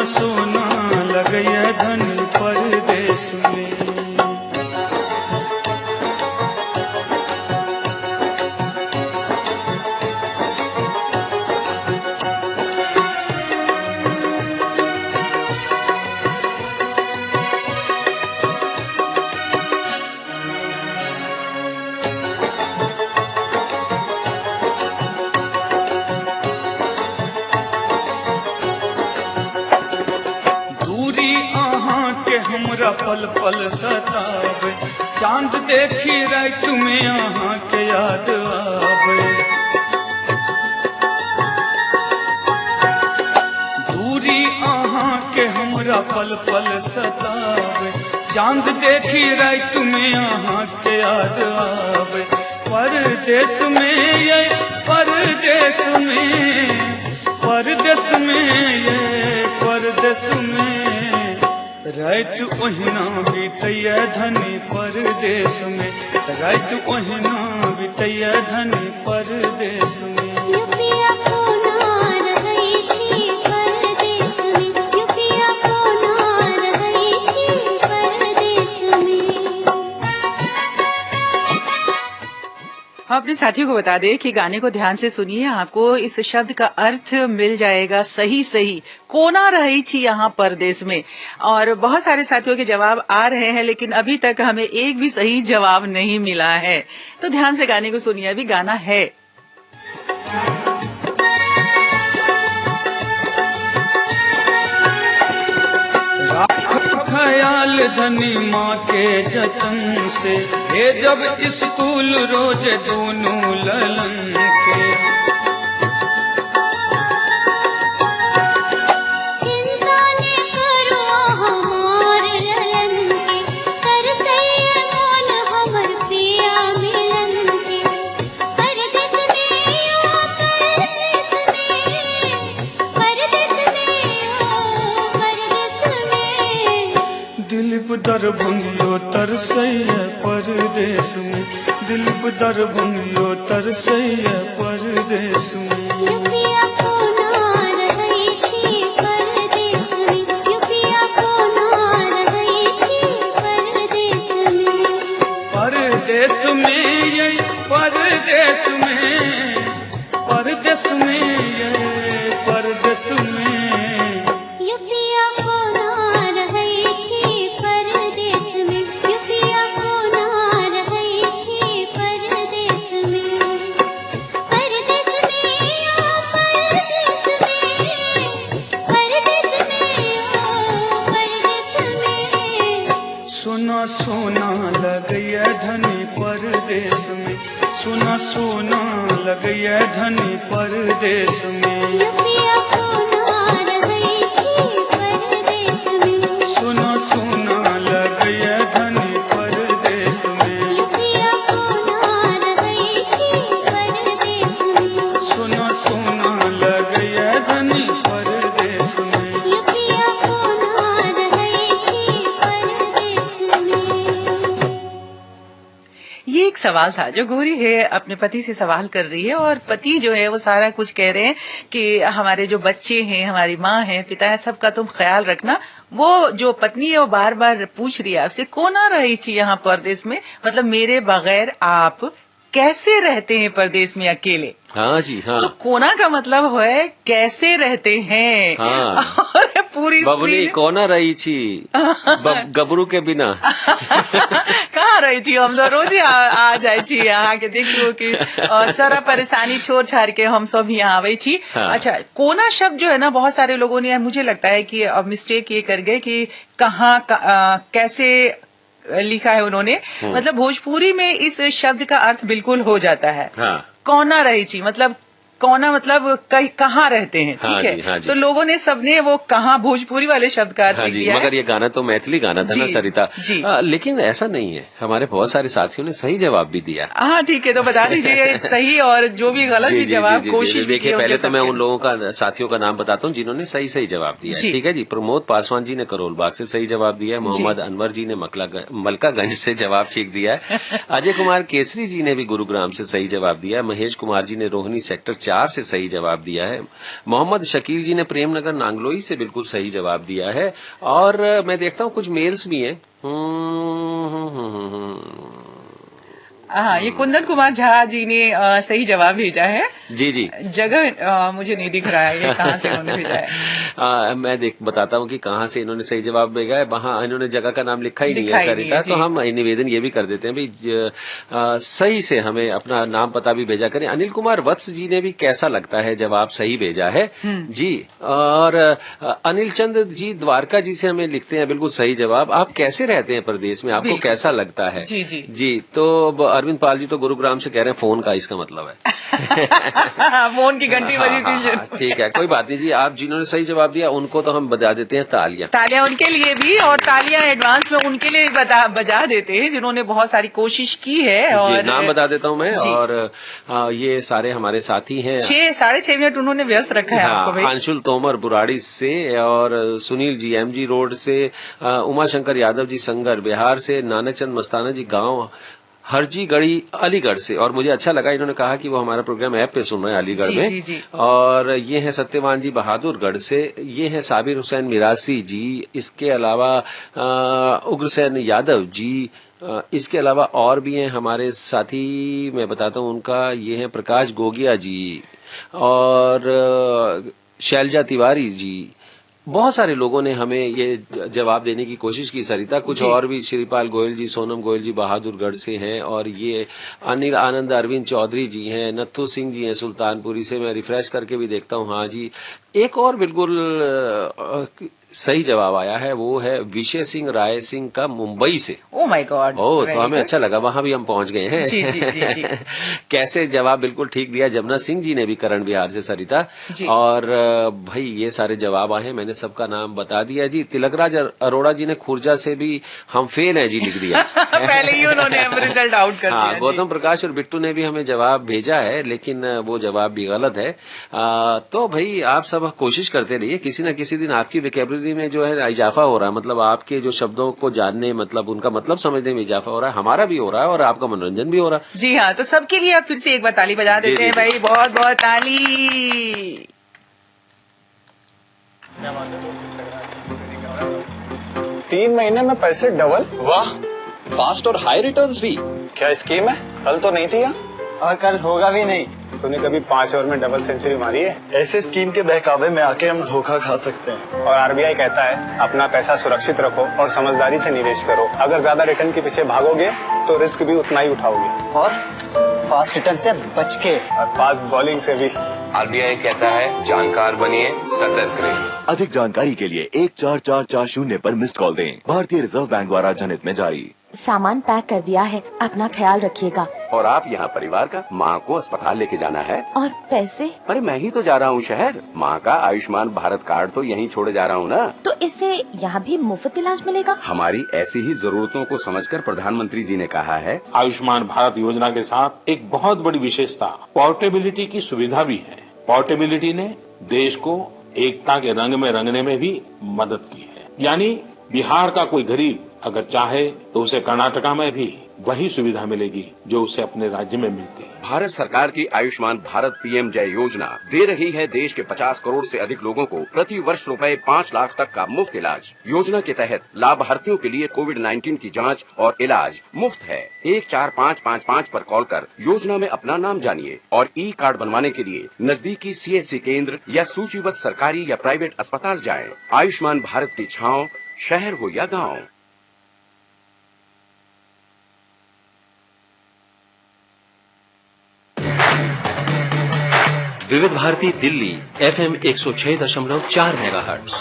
सोना लगैया धनी परदेश में। हमरा पल पल सतावे, चांद देखी रात में यहाँ के याद आवे। दूरी अहाँ के हमरा पल पल सतावे, चांद देखी रात में यहाँ के याद आवे। परदेश में ये परदेश में, परदेश में ये परदेश में, रात ओहिना बीतैया धनी परदेश में, रात ओहिना बीतैया धनी परदेश में। युपिया को नार गई थी परदेश में, युपिया को नार गई थी परदेश में। हम अपने साथियों को बता दें कि गाने को ध्यान से सुनिए, आपको इस शब्द का अर्थ मिल जाएगा सही सही। कोना रही छी यहाँ परदेश में। और बहुत सारे साथियों के जवाब आ रहे हैं, लेकिन अभी तक हमें एक भी सही जवाब नहीं मिला है। तो ध्यान से गाने को सुनिए, अभी गाना है। ख्याल धनी माँ के जतन से, ये जब स्कूल रोज दोनों ललन के। चिंता ने करो हमार ललन के, करते अनोन हमर पिया मिलन के। परदेश में ओ परदेश में, परदेश में ओ परदेश में। दिल दरभंगियो तरसैया परदेश में, दिल दरभंगियो तरसैया परदेश में। युपिया को नार गई थी परदेश में, युपिया को नार गई थी परदेश में। परदेश में ये परदेश में, परदेश में ये परदेश में। युपिया को नार गई थी परदेश में, युपिया को नार गई थी परदेश में। परदेश में ओ परदेश में, परदेश में ओ परदेश में। सोना सोना लगैया धनी परदेश में, सोना सोना लगैया धनी परदेश में। युपिया को नार गई थी परदेश में, सोना सोना लगैया धनी परदेश में। युपिया को नार गई थी परदेश में, सोना सोना लगैया धनी परदेश में। युपिया को नार गई थी परदेश में। ये एक सवाल था जो गौरी है अपने पति से सवाल कर रही है, और पति जो है वो सारा कुछ कह रहे हैं कि हमारे जो बच्चे हैं, हमारी माँ है, पिता है, सबका तुम ख्याल रखना। वो जो पत्नी है वो बार बार पूछ रही है आपसे, कोना रही थी यहाँ परदेश में, मतलब मेरे बगैर आप कैसे रहते हैं परदेश में अकेले। हाँ जी हाँ। तो कोना का मतलब है कैसे रहते हैं। हाँ। और पूरी बबली कोना रही थी गबरू के बिना। कहाँ रही थी, हम तो रोज ही आ जाए छी यहाँ के, देखियो कि सारा परेशानी छोड़ छाड़ के हम सब यहाँ आवे छी। हाँ। अच्छा, कोना शब्द जो है ना, बहुत सारे लोगों ने, मुझे लगता है कि अब मिस्टेक ये कर गए कि कहाँ कैसे लिखा है उन्होंने। मतलब भोजपुरी में इस शब्द का अर्थ बिल्कुल हो जाता है। हाँ। कोना रही छी मतलब कोना मतलब कहाँ रहते हैं, हाँ ठीक है। जी, हाँ जी। तो लोगों ने सबने वो कहाँ भोजपुरी वाले शब्द का अर्थ हाँ लिख जी, दिया मगर है। ये गाना तो मैथिली गाना था ना जी, सरिता जी। लेकिन ऐसा नहीं है, हमारे बहुत सारे साथियों ने सही जवाब भी दिया। हाँ ठीक है, तो बता दीजिए सही और जो भी गलत भी जवाब कोशिश। देखिए पहले तो मैं उन लोगों का, साथियों का नाम बताता हूँ जिन्होंने सही सही जवाब दिया है। ठीक है जी। प्रमोद पासवान जी ने करोल बाग से सही जवाब दिया है। मोहम्मद अनवर जी ने मलकागंज से जवाब ठीक दिया है। अजय कुमार केसरी जी ने भी गुरुग्राम से सही जवाब दिया है। महेश कुमार जी ने रोहिणी सेक्टर 4 से सही जवाब दिया है। मोहम्मद शकील जी ने प्रेमनगर नांगलोई से बिल्कुल सही जवाब दिया है। और मैं देखता हूँ कुछ मेल्स भी हैं। हाँ, ये कुंदन कुमार झा जी ने सही जवाब भेजा है। जी जी। जगह मुझे नहीं दिख रहा है, ये कहाँ से उन्होंने भेजा है। मैं बताता हूँ कि कहाँ से इन्होंने सही जवाब भेजा है। वहाँ इन्होंने जगह का नाम लिखा ही नहीं है सरिता, तो हम निवेदन ये भी कर देते हैं भाई सही से हमें अपना नाम पता भी भेजा करें। अनिल कुमार वत्स जी ने भी कैसा लगता है जवाब सही भेजा है जी। और अनिल चंद जी द्वारका जी से हमें लिखते हैं बिल्कुल सही जवाब। आप कैसे रहते हैं प्रदेश में, आपको कैसा लगता है। जी जी जी। तो अरविंद पाल जी तो गुरुग्राम से कह रहे हैं फोन का, इसका मतलब है फोन की घंटी बजी थी। ठीक है, कोई बात नहीं जी। आप जिन्होंने सही जवाब दिया उनको तो हम बजा देते हैं तालियां। तालियां उनके लिए भी, और तालियां एडवांस में उनके लिए बजा देते हैं जिन्होंने बहुत सारी कोशिश की है। और नाम बता देता हूं मैं, और ये सारे हमारे साथी हैं। 6-6.5 मिनट उन्होंने व्यस्त रखा है आपको भाई। अंशुल तोमर बुराड़ी से, और सुनील जी MG रोड से, उमा शंकर यादव जी संगर बिहार से, नानक चंद मस्ताना जी गांव हरजी गढ़ी अलीगढ़ से, और मुझे अच्छा लगा इन्होंने कहा कि वो हमारा प्रोग्राम ऐप पे सुन रहे हैं अलीगढ़ में। जी। और ये है सत्यवान जी बहादुरगढ़ से, ये है साबिर हुसैन मिरासी जी, इसके अलावा उग्रसेन यादव जी, इसके अलावा और भी हैं हमारे साथी, मैं बताता हूं उनका। ये है प्रकाश गोगिया जी और शैलजा तिवारी जी। बहुत सारे लोगों ने हमें ये जवाब देने की कोशिश की सरिता। कुछ और भी, श्रीपाल गोयल जी, सोनम गोयल जी बहादुरगढ़ से हैं, और ये अनिल आनंद अरविंद चौधरी जी हैं, नत्थू सिंह जी हैं सुल्तानपुरी से। मैं रिफ्रेश करके भी देखता हूँ। हाँ जी, एक और बिल्कुल सही जवाब आया है, वो है विशे सिंह राय सिंह का मुंबई से। ओह माय गॉड, तो हमें अच्छा लगा, वहां भी हम पहुंच गए हैं। जी। कैसे जवाब बिल्कुल ठीक दिया जमुना सिंह जी ने भी, करण बिहार से सरिता। और भाई ये सारे जवाब आए हैं, मैंने सबका नाम बता दिया जी। तिलकराज अरोड़ा जी ने खुर्जा से भी हम फेल हैं जी लिख दिया। पहले ही उन्होंने रिजल्ट आउट कर दिया। गौतम प्रकाश और बिट्टू ने भी हमें जवाब भेजा है, लेकिन वो जवाब भी गलत है। तो भाई आप सब कोशिश करते रहिए, किसी न किसी दिन आपकी वोकैबुलरी में जो है इजाफा हो रहा है, मतलब आपके जो शब्दों को जानने, मतलब उनका मतलब समझने में इजाफा हो रहा है, हमारा भी हो रहा है और आपका मनोरंजन भी हो रहा है। जी हाँ, तो सबके लिए आप फिर से एक बार ताली बजा देते हैं भाई, बहुत बहुत ताली। 3 महीने में पैसे डबल, वाह, फास्ट और हाई रिटर्न्स भी। क्या स्कीम है? कल तो नहीं थी यहाँ, और कल होगा भी नहीं। तूने कभी 5 ओवर में डबल सेंचुरी मारी है? ऐसे स्कीम के बहकावे में आके हम धोखा खा सकते हैं। और RBI कहता है अपना पैसा सुरक्षित रखो और समझदारी से निवेश करो। अगर ज्यादा रिटर्न के पीछे भागोगे तो रिस्क भी उतना ही उठाओगे, और फास्ट रिटर्न से बच के, और फास्ट बॉलिंग से भी। RBI कहता है जानकार बनिए, सतर्क रहिए। अधिक जानकारी के लिए 144440 पर मिस्ड कॉल दें। भारतीय रिजर्व बैंक द्वारा जनहित में जारी। सामान पैक कर दिया है, अपना ख्याल रखिएगा। और आप यहाँ परिवार का, माँ को अस्पताल लेके जाना है। और पैसे? अरे मैं ही तो जा रहा हूँ शहर, माँ का आयुष्मान भारत कार्ड तो यहीं छोड़े जा रहा हूँ ना। तो इससे यहाँ भी मुफ्त इलाज मिलेगा? हमारी ऐसी ही जरूरतों को समझकर प्रधानमंत्री जी ने कहा है। आयुष्मान भारत योजना के साथ एक बहुत बड़ी विशेषता पोर्टेबिलिटी की सुविधा भी है। पोर्टेबिलिटी ने देश को एकता के रंग में रंगने में भी मदद की है। यानी बिहार का कोई गरीब अगर चाहे तो उसे कर्नाटका में भी वही सुविधा मिलेगी जो उसे अपने राज्य में मिलती है। भारत सरकार की आयुष्मान भारत PM जय योजना दे रही है देश के 50 करोड़ से अधिक लोगों को प्रति वर्ष रुपए 5 लाख तक का मुफ्त इलाज। योजना के तहत लाभार्थियों के लिए कोविड-19 की जांच और इलाज मुफ्त है। 14555 पर कॉल कर योजना में अपना नाम जानिए और कार्ड बनवाने के लिए नजदीकी CSC केंद्र या सूचीबद्ध सरकारी या प्राइवेट अस्पताल जाएं। आयुष्मान भारत की छांव, शहर हो या गाँव। विविध भारती दिल्ली FM 106.4 मेगाहर्ट्ज।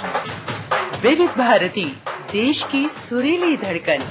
विविध भारती, देश की सुरीली धड़कन।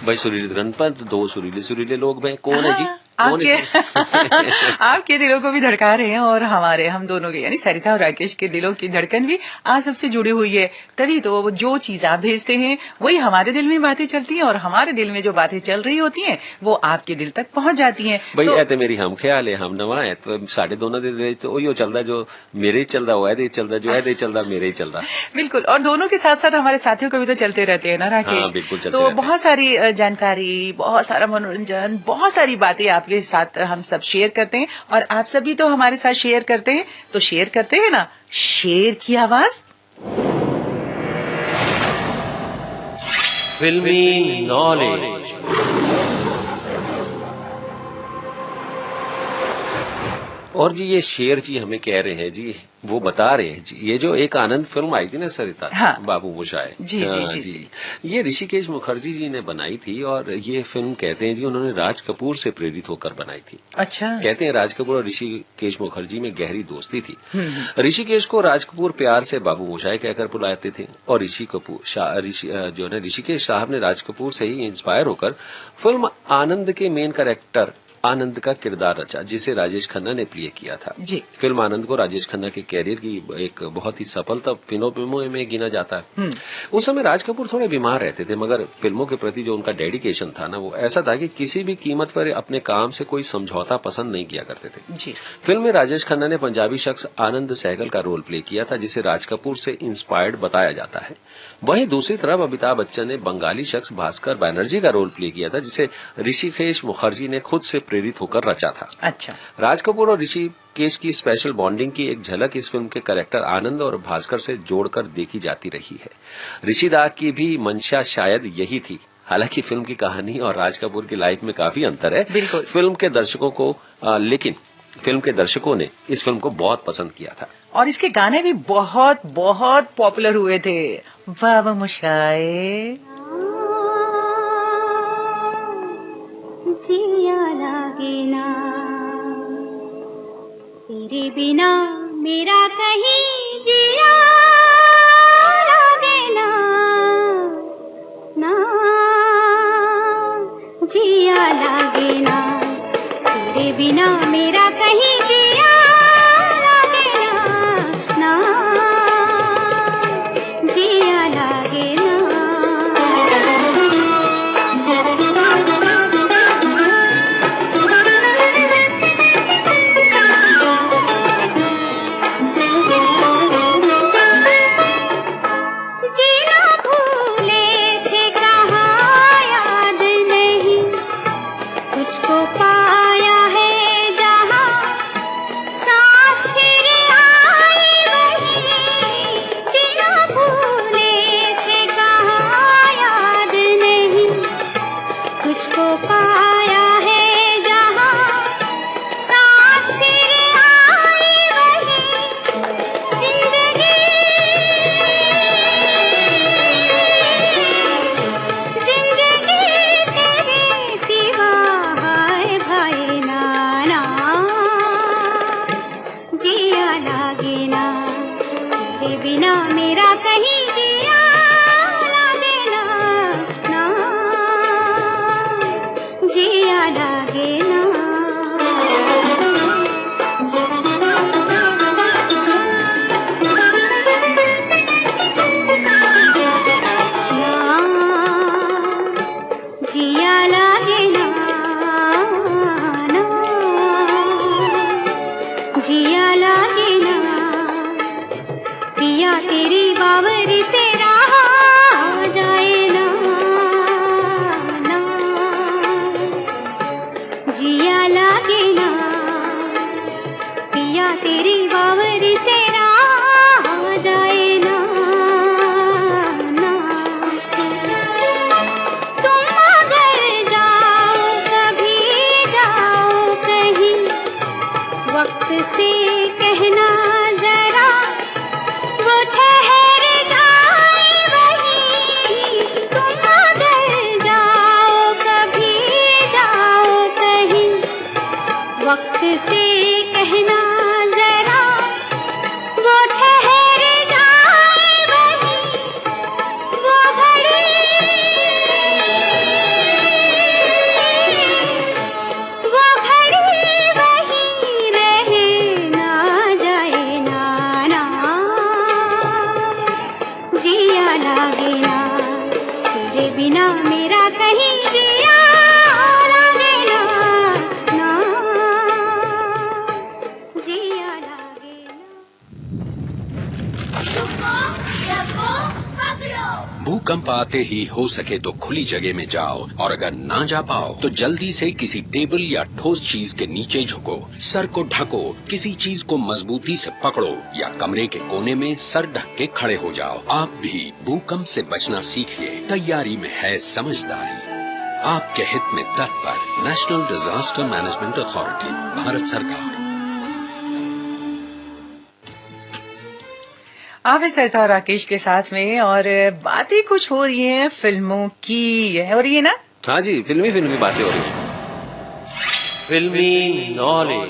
भाई सुरीली धड़कन पर 2 सुरीले लोग हैं। कौन है जी? आपके दिलों को भी धड़का रहे हैं, और हम दोनों के यानी सरिता और राकेश के दिलों की धड़कन भी आज सबसे जुड़ी हुई है। तभी तो जो चीज आप भेजते हैं वही हमारे दिल में बातें चलती हैं, और हमारे दिल में जो बातें चल रही होती हैं वो आपके दिल तक पहुंच जाती हैं। भाई तो मेरी हम ख्याल है, हम नवा है, तो साढ़े दोनों दे तो वही चलता जो मेरे ही चलता, वो है चलता, जो है चलता, मेरे ही चलता। बिल्कुल, और दोनों के साथ साथ हमारे साथियों को भी तो चलते रहते हैं ना राकेश? हाँ, बिल्कुल चलते तो रहते बहुत सारी जानकारी, बहुत सारा मनोरंजन, बहुत सारी बातें आपके साथ हम सब शेयर करते हैं, और आप सभी तो हमारे साथ शेयर करते हैं। तो शेयर करते हैं ना, शेर की आवाज। फिल्मी नॉलेज। और जी ये शेर जी हमें कह रहे हैं जी, वो बता रहे हैं जी, ये जो एक आनंद फिल्म आई थी ना सरिता, हाँ, बाबू मोशाय जी, ये ऋषिकेश मुखर्जी जी ने बनाई थी, और ये फिल्म कहते हैं जी उन्होंने राज कपूर से प्रेरित होकर बनाई थी। अच्छा। कहते हैं राज कपूर और ऋषिकेश मुखर्जी में गहरी दोस्ती थी। ऋषिकेश को राज कपूर प्यार से बाबू मोशाय कहकर बुलाते थे, और ऋषिकेश साहब ने राज कपूर से ही इंस्पायर होकर फिल्म आनंद के मेन कैरेक्टर आनंद का किरदार रचा, जिसे राजेश खन्ना ने प्ले किया था। जी। फिल्म आनंद को राजेश खन्ना के कैरियर की एक बहुत ही सफलता फिल्मों में गिना जाता है। उस समय राज कपूर थोड़े बीमार रहते थे, मगर फिल्मों के प्रति जो उनका डेडिकेशन था ना, वो ऐसा था कि किसी भी कीमत पर अपने काम से कोई समझौता पसंद नहीं किया करते थे। जी। फिल्म में राजेश खन्ना ने पंजाबी शख्स आनंद सहगल का रोल प्ले किया था, जिसे राज कपूर से इंस्पायर्ड बताया जाता है। वहीं दूसरी तरफ अमिताभ बच्चन ने बंगाली शख्स भास्कर बैनर्जी का रोल प्ले किया था, जिसे ऋषिकेश मुखर्जी ने खुद से प्रेरित होकर रचा था। अच्छा। राज कपूर और ऋषिकेश की स्पेशल बॉन्डिंग की एक झलक इस फिल्म के कैरेक्टर आनंद और भास्कर से जोड़कर देखी जाती रही है। ऋषिदा की भी मंशा शायद यही थी। हालांकि फिल्म की कहानी और राज कपूर की लाइफ में काफी अंतर है। बिल्कुल। लेकिन फिल्म के दर्शकों ने इस फिल्म को बहुत पसंद किया था और इसके गाने भी बहुत बहुत पॉपुलर हुए थे। वाह मुशाए जिया लागे ना तेरे बिना मेरा कहीं जिया लागे ना, ना जिया लागे ना तेरे बिना मेरा कहीं जिया लागे ना, ना जिया लागे ना। भूकंप आते ही हो सके तो खुली जगह में जाओ, और अगर ना जा पाओ तो जल्दी से किसी टेबल या ठोस चीज के नीचे झुको, सर को ढको, किसी चीज को मजबूती से पकड़ो या कमरे के कोने में सर ढक के खड़े हो जाओ। आप भी भूकंप से बचना सीखिए, तैयारी में है समझदारी। आपके हित में तत्पर national disaster management authority, Bharat सरकार। आवे सरदार राकेश के साथ में, और बातें कुछ हो रही हैं फिल्मों की, हो रही है ना? हाँ जी, फिल्मी बातें हो रही हैं। फिल्मी नॉलेज।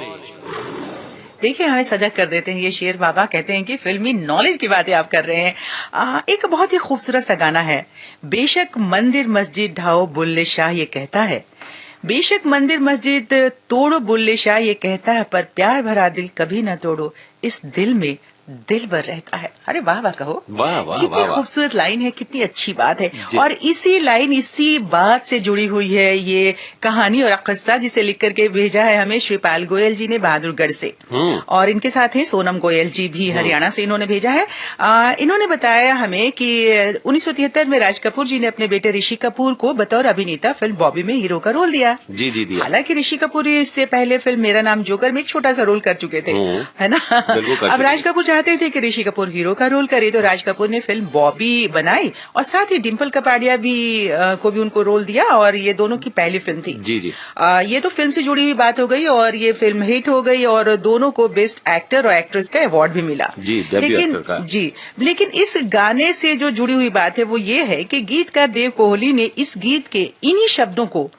देखिए, हमें सजग कर देते हैं ये शेर बाबा। कहते हैं कि फिल्मी नॉलेज की बातें आप कर रहे हैं। एक बहुत ही खूबसूरत सा गाना है, बेशक मंदिर मस्जिद ढाओ बुल्ले शाह ये कहता है, बेशक मंदिर मस्जिद तोड़ो बुल्ले शाह ये कहता है, पर प्यार भरा दिल कभी न तोड़ो, इस दिल में दिल भर रहता है। अरे वाह वाह कहो, वाह वाह कितनी वाह वाह। खूबसूरत लाइन है, कितनी अच्छी बात है। जी। और इसी लाइन इसी बात से जुड़ी हुई है ये कहानी और किस्सा, जिसे लिख करके भेजा है हमें श्रीपाल गोयल जी ने बहादुरगढ़ से। और इनके साथ हैं सोनम गोयल जी भी, हरियाणा से इन्होंने भेजा है। इन्होंने बताया हमें कि 1973 में राज कपूर जी ने अपने बेटे ऋषि कपूर को बतौर अभिनेता फिल्म बॉबी में हीरो का रोल दिया। जी जी दिया। हालांकि ऋषि कपूर इससे पहले फिल्म मेरा नाम जोकर में एक छोटा सा रोल कर चुके थे, है ना। बिल्कुल कर अब चुके राज कपूर चाहते थे कि ऋषि कपूर हीरो का रोल करे, तो राज कपूर ने फिल्म बॉबी बनाई और साथ ही डिम्पल कपाड़िया भी को भी उनको रोल दिया, और ये दोनों की पहली फिल्म थी। जी जी। ये तो फिल्म से जुड़ी हुई बात हो गई और ये फिल्म हिट हो गई और दोनों को बेस्ट एक्टर और एक्ट्रेस का अवार्ड भी मिला। जी, डेब्यू एक्टर का। जी, लेकिन इस गाने से जो जुड़ी हुई बात है वो ये है कि गीतकार देव कोहली ने इस गीत के इन्हीं शब्दों को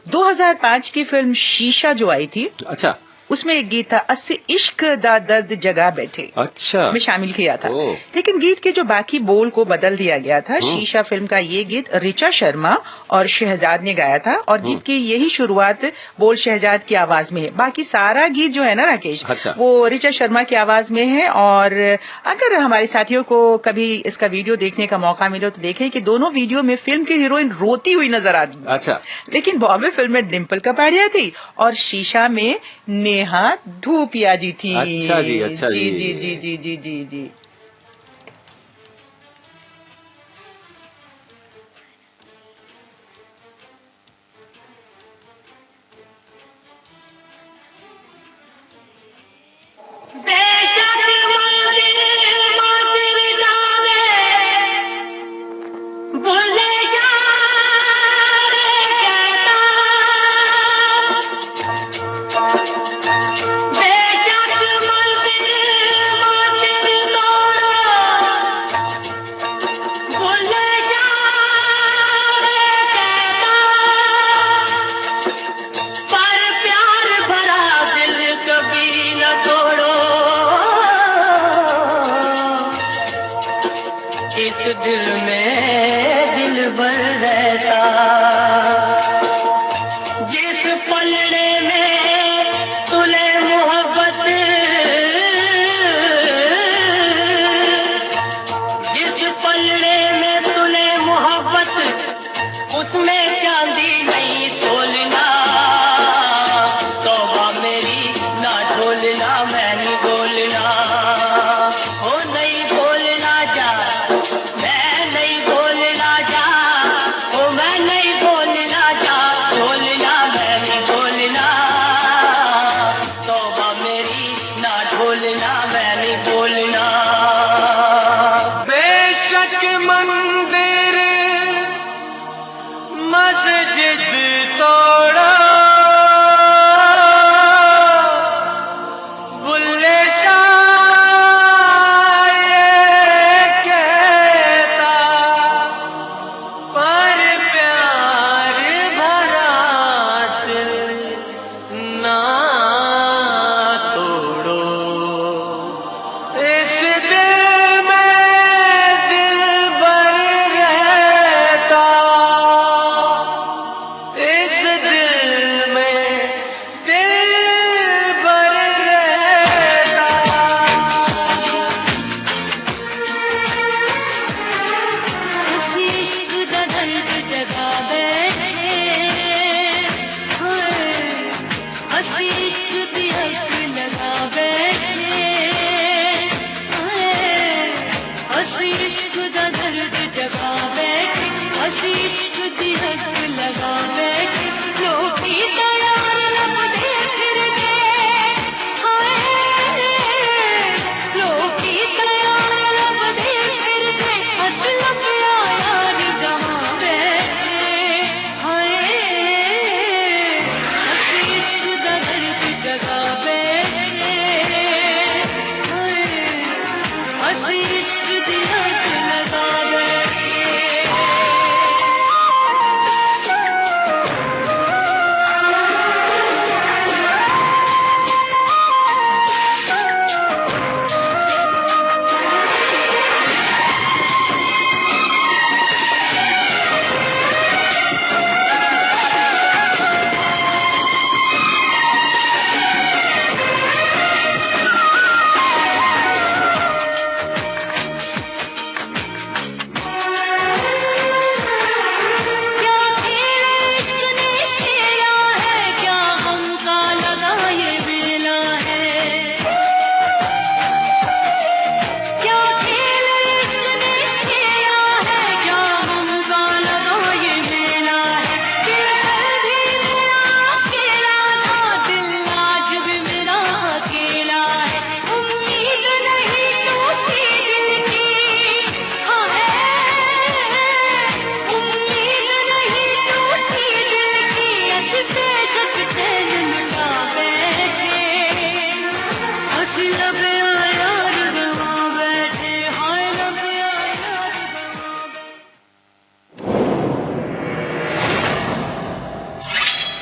2005 की फिल्म शीशा जो आई थी, अच्छा, उसमें एक गीत था, अस्सी इश्क दा दर्द जगा बैठे, अच्छा, में शामिल किया था। लेकिन गीत के जो बाकी बोल को बदल दिया गया था। शीशा फिल्म का ये गीत ऋचा शर्मा और शहजाद ने गाया था और गीत की यही शुरुआत बोल शहजाद की आवाज में है। बाकी सारा गीत जो है ना राकेश, अच्छा। वो ऋचा शर्मा की आवाज में है। और अगर हमारे साथियों को कभी इसका वीडियो देखने का मौका मिले तो देखें कि दोनों वीडियो में फिल्म की हीरोइन रोती हुई नजर आती। अच्छा, लेकिन बॉबी फिल्म में डिम्पल कपाड़िया थी और शीशा में नेहा धूपिया जी थी। अच्छा जी, अच्छा जी जी। जी जी जी जी जी जी। दिल में दिल भर रहता, जिस पलड़े में तुले मोहब्बत, जिस पलड़े में तुले मोहब्बत, उसमें चांदी नहीं तोलना, तौबा मेरी ना ढोलना, मैं नहीं बोलना, हो नहीं बोलना जा, मैं नहीं बोलना जा, ओ मैं नहीं बोलना जा, बोलना मैं नहीं बोलना, तौबा मेरी ना ढोलना, मैं नहीं बोलना। बेशक मंदिर मस्जिद तोड़ा, बुल्ले जगा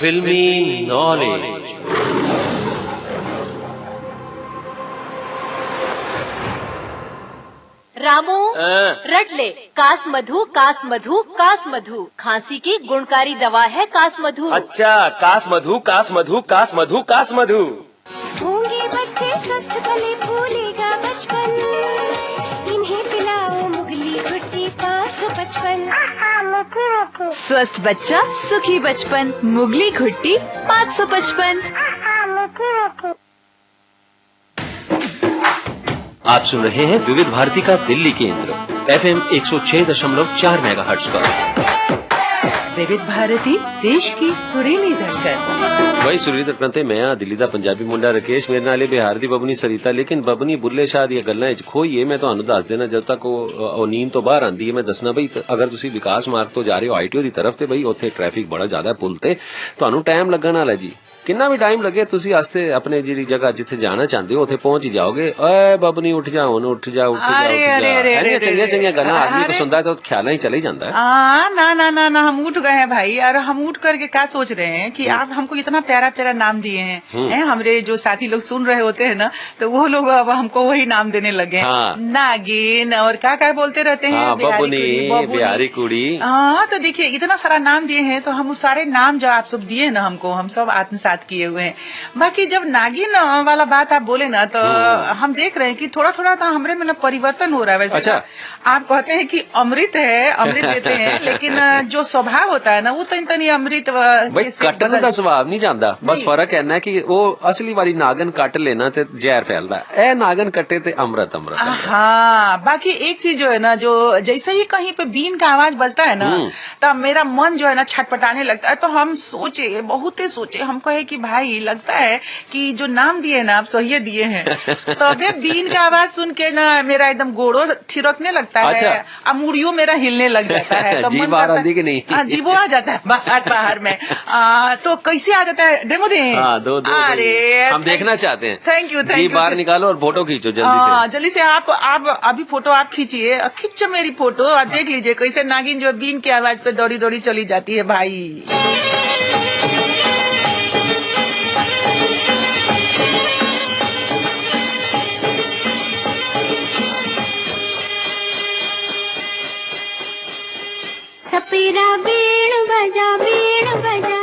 फिल्मी नॉलेज। रामू रट ले, कास मधु कास मधु कास मधु, खांसी की गुणकारी दवा है कास मधु। अच्छा, कास मधु कास मधु कास मधु कास मधु। होंगे बच्चे स्वस्थ भले भूलेगा बचपन, इन्हें पिलाओ मुगली घुट्टी 555। स्वस्थ बच्चा सुखी बचपन, मुगली घुट्टी 555। आप सुन रहे हैं विविध भारती का दिल्ली केंद्र FM 106.4 मेगाहर्ट्ज पर। विविध भारती देश की सुरीली धड़कन। वही सुरीली धड़कन ते मैं दिल्ली दा पंजाबी मुंडा राकेश मेरे नाले बिहार दी बबनी सरिता, लेकिन बबनी बुल्ले शाह दी गल्लां च खोई मैं ਤੁਹਾਨੂੰ ਦੱਸ ਦੇਣਾ जब तक ਉਹ ਨੀਂਦ ਤੋਂ ਬਾਹਰ ਆਂਦੀ ਹੈ ਮੈਂ ਦੱਸਣਾ ਬਈ ਅਗਰ ਤੁਸੀਂ ਵਿਕਾਸ ਮਾਰਗ ਤੋਂ ਜਾ ਰਹੇ ਹੋ ITO ਦੀ ਤਰਫ ਤੇ ਬਈ ਉੱਥੇ ਟ੍ਰੈਫਿਕ ਬੜਾ ਜ਼ਿਆਦਾ ਪੁਲ ਤੇ ਤੁਹਾਨੂੰ ਟਾਈਮ ਲੱਗਣ ਵਾਲਾ ਜੀ। किन्ना भी टाइम लगे तुसी आस्ते अपने जी जगह जिथे जाना चाहते हो उथे पहुंच ही जाओगे। ओए बबनी उठ जा, उठ जा चंगिया चंगिया गल्लां आदमी को सुनता है तो ख्याल ही चले जाता है। ना ना ना ना हम उठ गए हैं भाई, और हम उठ करके क्या सोच रहे हैं कि आप हमको इतना प्यारा प्यारा नाम दिए हैं। हमारे जो साथी लोग सुन रहे होते हैं ना, तो वो लोग अब हमको वही नाम देने लगे। नागिन और क्या बोलते रहते हैं, बबनी, बिहारी कुड़ी। हाँ, तो देखिए इतना सारा नाम दिए हैं, तो हम उस सारे नाम जो आप सब दिए ना हमको, हम सब आत्मसात किए हुए हैं। बाकी जब नागिन वाला बात आप बोले ना, तो हम देख रहे हैं कि थोड़ा थोड़ा तो हमरे में परिवर्तन हो रहा है। वैसे अच्छा, आप कहते हैं कि अमृत है, अमृत देते हैं, लेकिन जो स्वभाव होता है ना वो तो इतनी अमृत कट्टन का स्वभाव नहीं जानता। बस फर्क है ना कि वो असली वाली नागन कट लेना ते जहर फैलता है, नागन कट्टे ते अमृत अमृत। हाँ, बाकी एक चीज जो है ना, जो जैसे ही कहीं पे बीन का आवाज बजता है ना, तब मेरा मन जो है ना छटपटाने लगता है। तो हम सोचे, बहुत ही सोचे, हम कहे कि भाई लगता है कि जो नाम दिए ना आप सही दिए हैं। तो अबे बीन का आवाज सुन के ना मेरा एकदम गोड़ो ठिरकने लगता है। अच्छा। अब मुड़ियों मेरा हिलने लग जाता है। तो जी बाहर आती कि नहीं? हाँ, जीवो आ जाता है बाहर में। तो कैसे आ जाता है, डेमो दे। दो अरे हम देखना चाहते हैं। थैंक यू जी, बाहर निकालो और फोटो खींचो जल्दी से। आप अभी फोटो आप खींचिए, खींचो मेरी फोटो और देख लीजिए कैसे नागिन जो बीन की आवाज पे दौड़ी दौड़ी चली जाती है भाई। सपेरा बीण बजा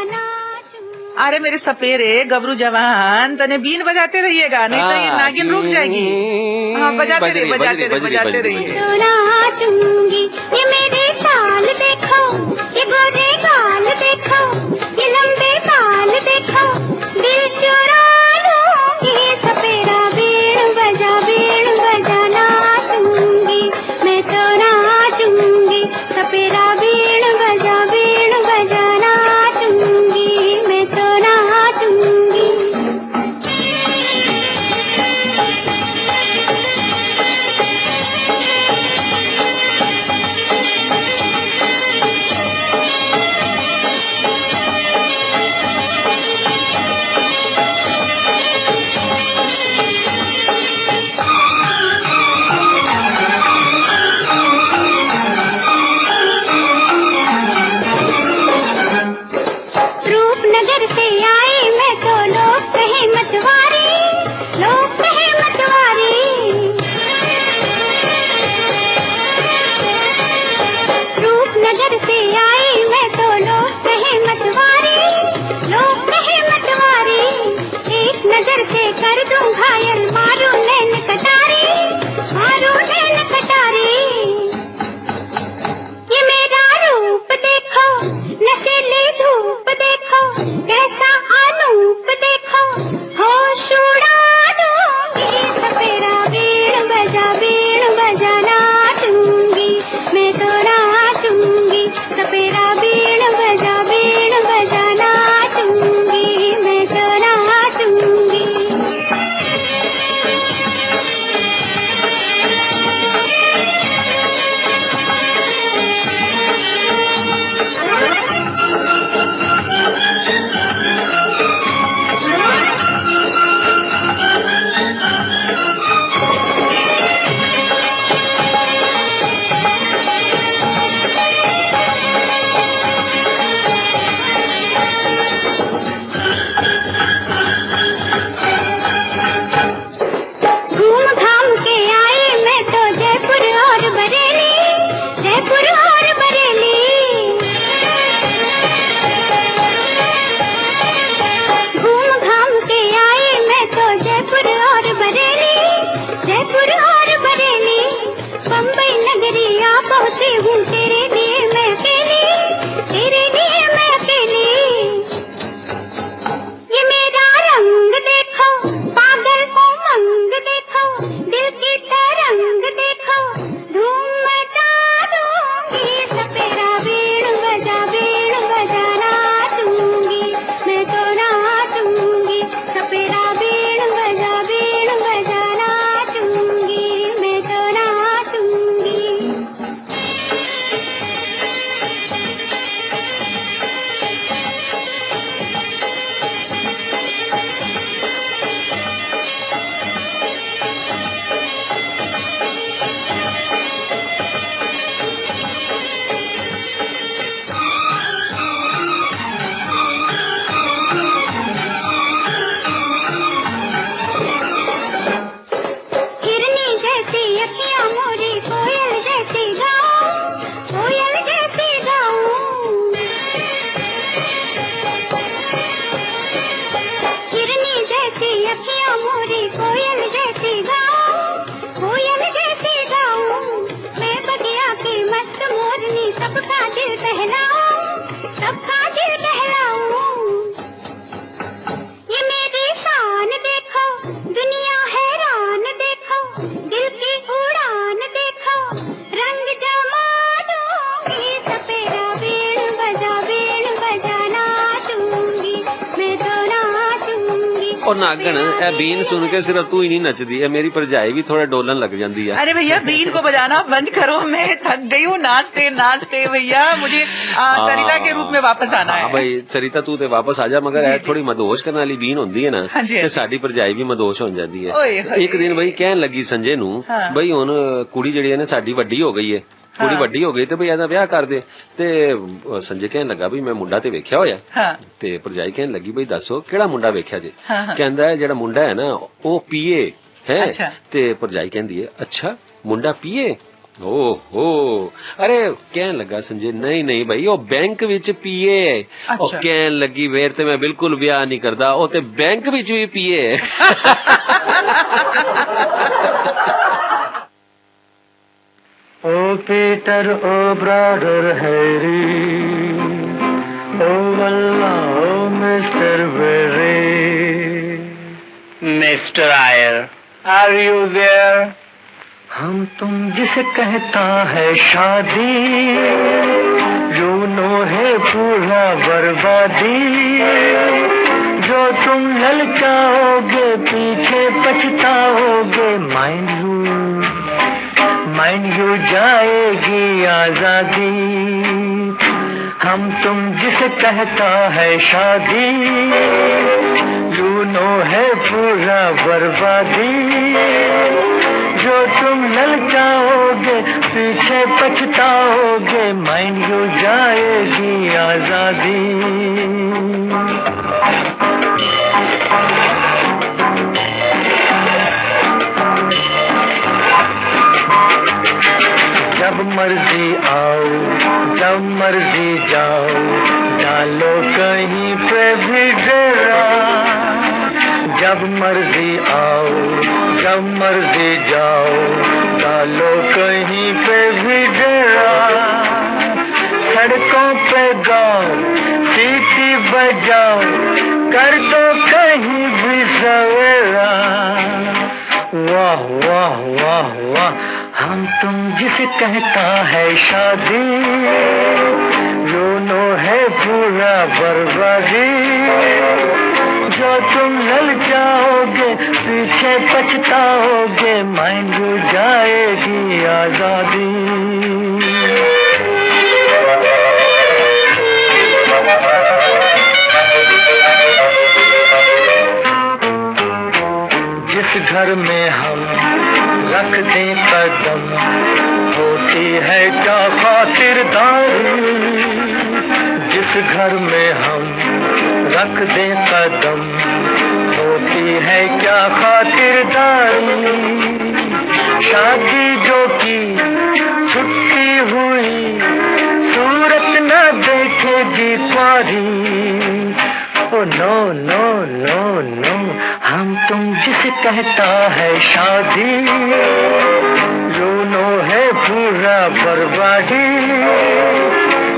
नाचूं। अरे मेरे सपेरे गबरू जवान, तने बीन बजाते रहिएगा, नहीं तो ये नागिन रुक जाएगी। हाँ, बजाते रहिए। नाचूंगी, ये मेरे ताल देखो, ये गोरे गाल देखो, ये लंबे बाल देखो, दिल चुरा लूंगी। सपेरा बीण बजा नाचूंगी, मैं तो नाचूंगी। सपेरा बीण बजा नाचूंगी, मैं तो नाचूंगी। रूपनगर से आई मैं तो लोग कहे मतवारी, लोग कहे मतवारी। रूपनगर से आई मैं तो लोग कहे मतवारी, लोग कहे मतवारी। एक नजर से कर दूं घायल, मारू नैन कटारी, मारू नैन कटारी। ये मेरा रूप देखो, नशीली धूप देखो, कैसा अनूप देखो, होश उड़ा दूंगी। सपेरा बीण बजा नाचूंगी, मैं तो नाचूंगी। सपेरा बीण बजा नाचूंगी, मैं तो नाचूंगी। घूम घाम के आई मैं तो जयपुर और बरेली, जयपुर और बरेली। घूम घाम के आई मैं तो जयपुर और बरेली, जयपुर और बरेली। बम्बई नगरी आ पहुंची हूँ तेरे लिए मैं अकेली, तेरे लिए मैं अकेली। ये मेरा रंग देखो, पागल उमंग देखो, दिल की तरंग देखो, धूम मचा दूंगी। सपेरा बीड़ बजा नाचूंगी, मैं तो नाचूंगी। सपेरा बीड़ बजा नाचूंगी, मैं तो नाचूंगी। हिरनी जैसी अखियां मोरी, कोयल जैसी गाऊं, कोयल जैसी गाऊं। हिरनी जैसी अखियां मोरी, कोयल जैसी गाऊं, कोयल जैसी गाऊं। मैं बगिया की मस्त मोरनी, सबका दिल बहलाऊं, सबका दिल बहलाऊं। ये मेरी शान देखो, दुनिया हैरान देखो, दिल की उड़ान देखो, रंग जमा दूंगी। सपेरा बीड़ बजा नाचूंगी, मैं तो नाचूंगी। और नागन ए बीन सुन के सिर्फ तू ही नहीं नचदी है, मेरी भरजाई भी थोड़ा डोलन लग जाती है। अरे भैया बीन को बजाना बंद करो, मैं थक गई हूँ नाचते नाचते। भैया मुझे सरिता के रूप में वापस आना है। भाई सरिता तू ते वापस आ जा, मगर ए थोड़ी मदहोश करने वाली बीन होंदी है ना, ते साडी भरजाई भी मदहोश हो जाती है। एक दिन बई कहन लगी संजय नू, बई हुण कुड़ी जिहड़ी है ना साडी वड्डी हो गई है, कुड़ी वड्डी हो गई ते बई एदा ब्याह कर दे। ते संजय कहन लगा भी मैं मुंडा ते वेख्या होया। ते भरजाई कहन लगी बई दसो केड़ा मुंडा वेख्या जे? कहंदा है जेड़ा मुंडा है ना ओ पीए है। ते भरजाई कहंदी है अच्छा मुंडा पीए? ओहो, अरे कहन लगा संजय नहीं नहीं भाई ओ बैंक विच पीए है। ओ कहन लगी वेर ते मैं बिल्कुल ब्याह नहीं करदा, ओ ते बैंक विच भी पीए है। ओ पीटर ओ ब्रदर हैरी, ओ वल्ला ओ mister Very. Mister Iyer, are you there? हम तुम जिसे कहता है शादी, यू नो है पूरा बर्बादी। जो तुम ललचाओगे पीछे पछताओगे, माइंड यू जाएगी आजादी। हम तुम जिसे कहता है शादी, यू नो है पूरा बर्बादी। जो तुम ललचाओगे पीछे पछताओगे, माइंड यू जाएगी आजादी। जब मर्जी आओ जब मर्जी जाओ, डालो कहीं पे भी डेरा। जब मर्जी आओ जब मर्जी जाओ, डालो कहीं पे भी डेरा। सड़कों पे गाओ सीटी बजाओ, कर दो कहीं भी सवेरा। वाह वाह वाह वाह, हम तुम जिसे कहता है शादी, यू नो है पूरा बर्बादी। जो तुम ललचाओगे पीछे पछताओगे, माइंड यू जाएगी आजादी। जिस घर में हम रख दें कदम, होती है क्या खातिरदारी। जिस घर में हम रख दें कदम, होती है क्या खातिरदारी, शादी जो की छुट्टी हुई, सूरत न देखेगी प्यारी। Oh no no no no, हम तुम जिसे कहता है शादी, यूनो है पूरा बर्बादी।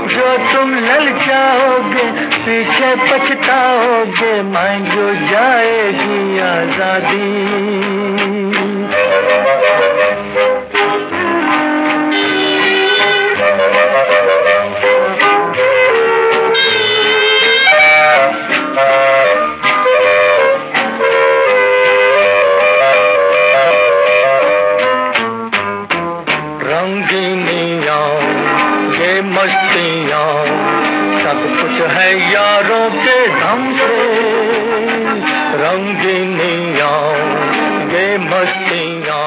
जो तुम ललचाओगे पीछे पछताओगे, मांग जो जाएगी आजादी। रंगीनियाँ ये मस्तियाँ सब कुछ है यारों के दम से। रंगीनियाँ ये मस्तियाँ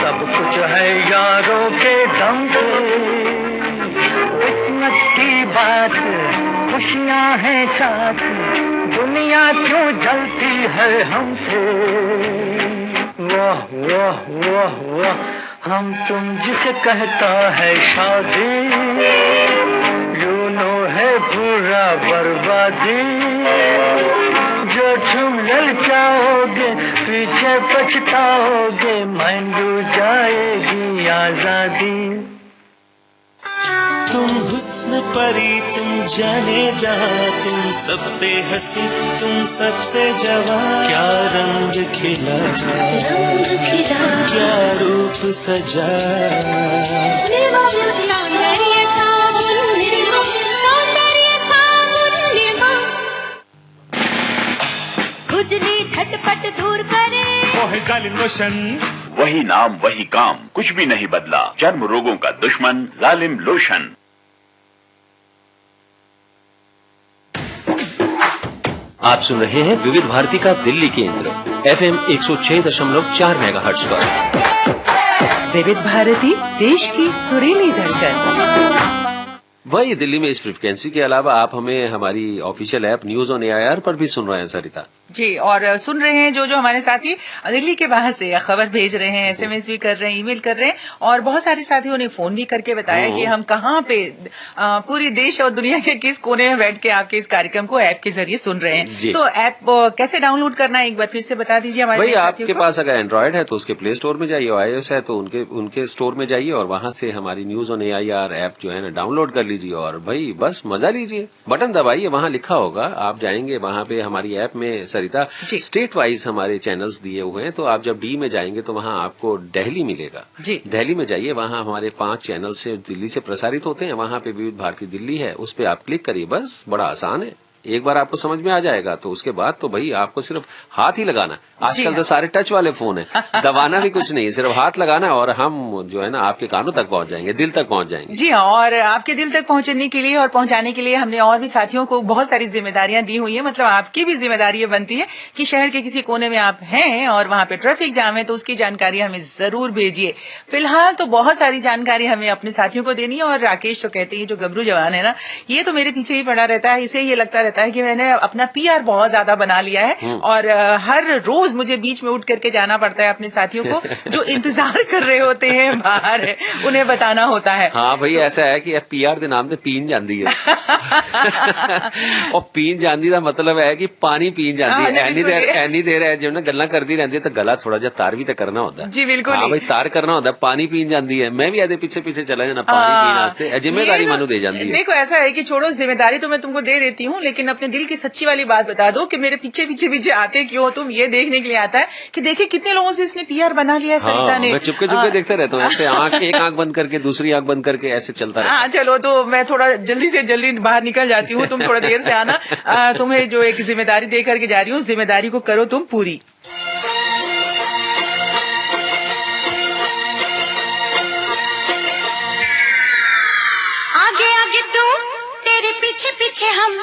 सब कुछ है यारों के दम से। किस्मत की बात खुशियाँ हैं साथ, दुनिया क्यों जलती है हमसे। वाह वाह वाह वाह, हम तुम जिसे कहता है शादी, यूनो है पूरा बर्बादी। जो तुम ललचाओगे पीछे पछताओगे, मांगू जाएगी आजादी। तुम हुस्न परी तुम जाने जहां, तुम सबसे हंसी तुम सबसे जवां। क्या रंग खिला क्या रूप सजा, खुजली झटपट दूर करे, लोशन। वही नाम वही काम, कुछ भी नहीं बदला। चर्म रोगों का दुश्मन जालिम लोशन। आप सुन रहे हैं विविध भारती का दिल्ली केंद्र FM 106.4 मेगाहर्ट्ज पर। विविध भारती, देश की सुरीली धड़कन। वही दिल्ली में इस फ्रीक्वेंसी के अलावा आप हमें हमारी official app news on AIR पर भी सुन रहे हैं सरिता जी। और सुन रहे हैं जो हमारे साथी दिल्ली के बाहर से खबर भेज रहे हैं, SMS भी कर रहे हैं, ईमेल कर रहे हैं, और बहुत सारे साथियों ने फोन भी करके बताया कि हम कहाँ पे पूरी देश और दुनिया के किस कोने में बैठ के आपके इस कार्यक्रम को ऐप के जरिए सुन रहे हैं। तो ऐप कैसे डाउनलोड करना है एक बार फिर से बता दीजिए हमारे भाई। आपके पास अगर एंड्रॉइड है तो उसके प्ले स्टोर में जाइए, iOS है तो उनके स्टोर में जाइए और वहां से हमारी न्यूज ऑन एआईआर ऐप जो है ना डाउनलोड कर लीजिए और भाई बस मजा लीजिए। बटन दबाइए, वहां लिखा होगा, आप जाएंगे वहां पे हमारी ऐप में सरिता स्टेट वाइज हमारे चैनल्स दिए हुए हैं। तो आप जब डी में जाएंगे तो वहां आपको दिल्ली मिलेगा जी। दिल्ली में जाइए, वहां हमारे 5 चैनल से दिल्ली से प्रसारित होते हैं। वहां पे विविध भारती दिल्ली है, उस पर आप क्लिक करिए, बस बड़ा आसान है। एक बार आपको समझ में आ जाएगा तो उसके बाद तो भाई आपको सिर्फ हाथ ही लगाना। आजकल तो सारे टच वाले फोन है, दबाना भी कुछ नहीं, सिर्फ हाथ लगाना और हम जो है ना आपके कानों तक पहुंच जाएंगे, दिल तक पहुंच जाएंगे। जी हाँ, और आपके दिल तक पहुंचने के लिए और पहुंचाने के लिए हमने और भी साथियों को बहुत सारी जिम्मेदारियां दी हुई है। मतलब आपकी भी जिम्मेदारी बनती है कि शहर के किसी कोने में आप हैं और वहां पे ट्रैफिक जाम है तो उसकी जानकारी हमें जरूर भेजिए। फिलहाल तो बहुत सारी जानकारी हमें अपने साथियों को देनी है। और राकेश तो कहते हैं जो गबरू जवान है ना, ये तो मेरे पीछे ही पड़ा रहता है। इसे ये लगता रहता है कि मैंने अपना PR बहुत ज्यादा बना लिया है और हर रोज मुझे बीच में उठ करके जाना पड़ता है अपने साथियों को जो इंतजार कर रहे होते हैं बाहर, उन्हें बताना होता है। हाँ भाई, ऐसा है कि PR के नाम से पीन जाती है और पीन जाती का मतलब है कि पानी पीन जाती है। एनी देर है जो ना गल्ला करती रहती है तो गला थोड़ा जा तार भी तो करना होता है। जी बिल्कुल। हाँ भाई, तार करना होता है, पानी पीन जाती है। मैं भी आधे पीछे पीछे चला जाना पानी पीन वास्ते, जिम्मेदारी मनु दे जाती है। देखो ऐसा है कि छोड़ो, जिम्मेदारी तो मैं तुमको दे देती हूँ, लेकिन अपने दिल की सच्ची वाली बात बता दो कि मेरे पीछे पीछे पीछे आते क्यों तुम, ये देखने के लिए आता है कि देखिए कितने लोगों से इसने PR बना लिया है सरिता ने। मैं चुपके चुपके देखते रहता हूँ ऐसे, एक आंख बंद करके दूसरी आंख बंद करके ऐसे चलता रहता है। हाँ चलो, तो मैं थोड़ा जल्दी से जल्दी बाहर निकल जाती हूँ, तुम थोड़ा देर से आना। तुम्हें जो एक जिम्मेदारी दे करके जा रही हूँ, जिम्मेदारी को करो तुम पूरी। आगे आगे तू, तेरे पीछे पीछे हम।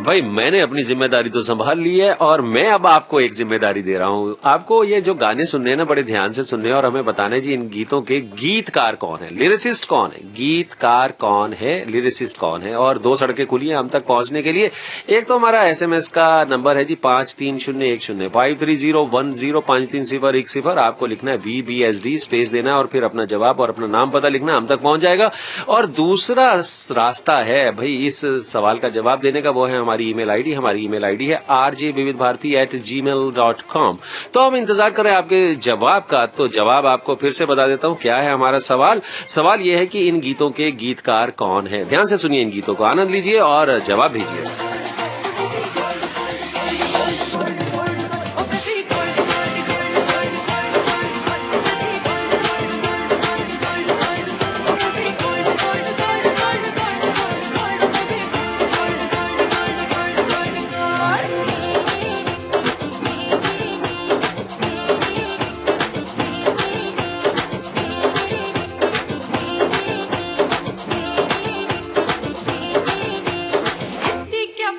भाई मैंने अपनी जिम्मेदारी तो संभाल ली है और मैं अब आपको एक जिम्मेदारी दे रहा हूँ। आपको ये जो गाने सुनने हैं ना बड़े ध्यान से सुनने और हमें बताना है जी इन गीतों के गीतकार कौन है, लिरिसिस्ट कौन है, गीतकार कौन है, लिरिसिस्ट कौन है। और 2 सड़कें खुली हैं हम तक पहुंचने के लिए। एक तो हमारा SMS का नंबर है जी 53010530105301 5301 आपको लिखना है VBSD स्पेस देना है और फिर अपना जवाब और अपना नाम पता लिखना, हम तक पहुंच जाएगा। और दूसरा रास्ता है भाई इस सवाल का जवाब देने का, वो है हमारी ईमेल आईडी। हमारी ईमेल आईडी है rjvividbharati@gmail.com। तो हम इंतजार कर रहे हैं आपके जवाब का। तो जवाब आपको फिर से बता देता हूं क्या है हमारा सवाल। सवाल यह है कि इन गीतों के गीतकार कौन है। ध्यान से सुनिए इन गीतों को, आनंद लीजिए और जवाब भेजिए। क्या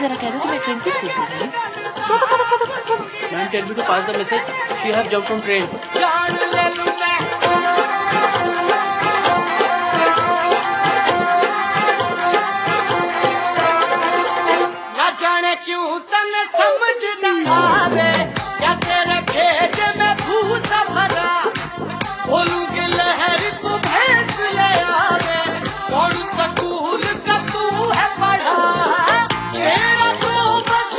जरा कह दो कि मैं ट्रेन की सीट पे हूँ। Ma'am tell me to pass the message, she have jumped from train. ना जाने क्यों तने समझ न आवे, क्या तेरे भेज में भूसा भरा, बोलूं कि लहर को भैंस ले आवे, कौन स्कूल का तू है पढ़ा, तेरा तो बस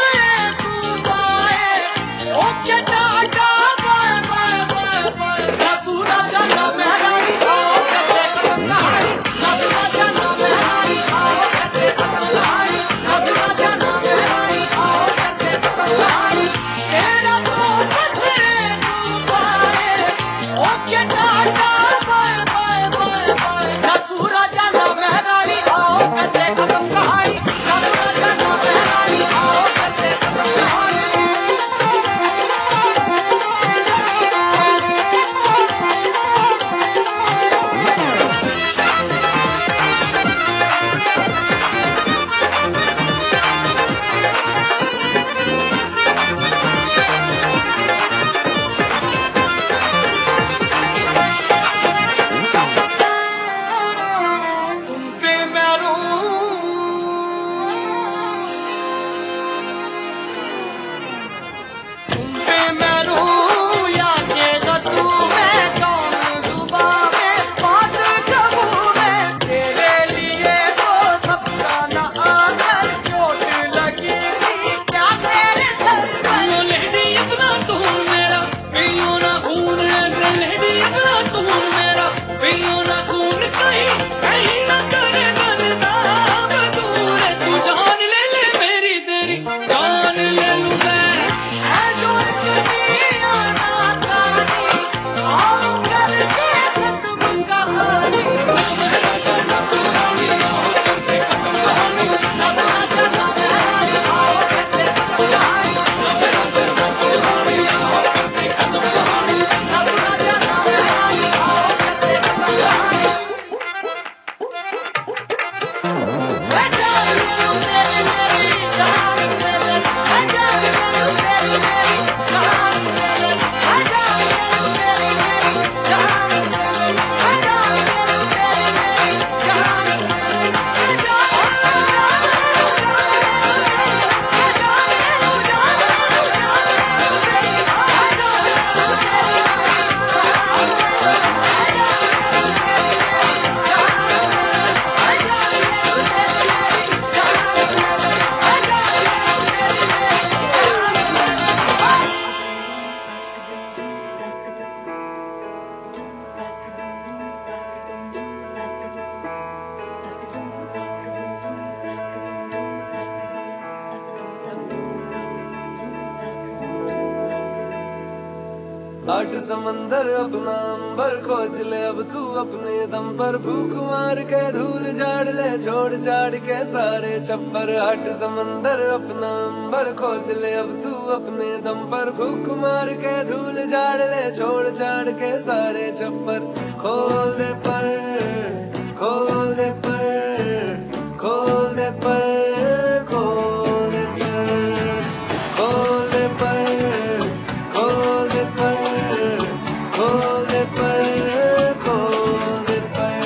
तू पाए, okay tata bye bye bye bye, ना तू राजा ना मैं रानी, आओ कहते कहानी, ना तू राजा ना मैं रानी, आओ कहते कहानी, ना तू राजा ना मैं रानी, आओ कहते कहानी, तेरा तो बस तू पाए, okay tata bye bye bye bye, ना तू राजा ना मैं रानी, आओ कहते कहानी, ना तू राजा ना मैं रानी, आओ कहते कहानी। तुम पे मैं रूं या के गतू में कौन डुबावे, बात कबू में तेरे लिए वो सबका न आकर चोट लगी थी क्या तेरे सर पर, लेडी अपना तू मेरा पियो ना खून, लेडी अपना तू मेरा पियो ना खून, कहीं कहीं ना करे बदनाम दूर, तू जान ले ले मेरी तेरी जान ले लूं मैं, है जो इतनी आनाकानी, आओ करके खत्म कहानी, ना मैं राजा ना तू रानी, आओ करके खत्म कहानी, ना मैं राजा ना मैं रानी, आओ करके खत्म कहानी, ना मैं राजा ना तू रानी, आओ करके खत्म कहानी, ना मैं राजा ना मैं रानी, आओ करके खत्म कहानी। मैं जान ले लूं तेरी मेरी जान ले ले, मैं जान ले लूं तेरी मेरी जान ले ले, मैं जान ले लूं तेरी मेरी जान ले ले, मैं जान ले लूं तेरी मेरी जान ले ले, मैं जान आठ समंदर अपना अंबर खोज ले अब तू अपने दम पर, भूख मार के धूल झाड़ ले, छोड़ छाड़ के सारे छप्पर, आठ समंदर अपना अंबर खोज ले अब तू अपने दम पर, भूख मार के धूल झाड़ ले, छोड़ छाड़ के सारे छप्पर, खोल दे पर खोल दे पर खोल दे पर खोल दे पर खोल दे पर खोल दे पर खोल दे पर खोल दे पर।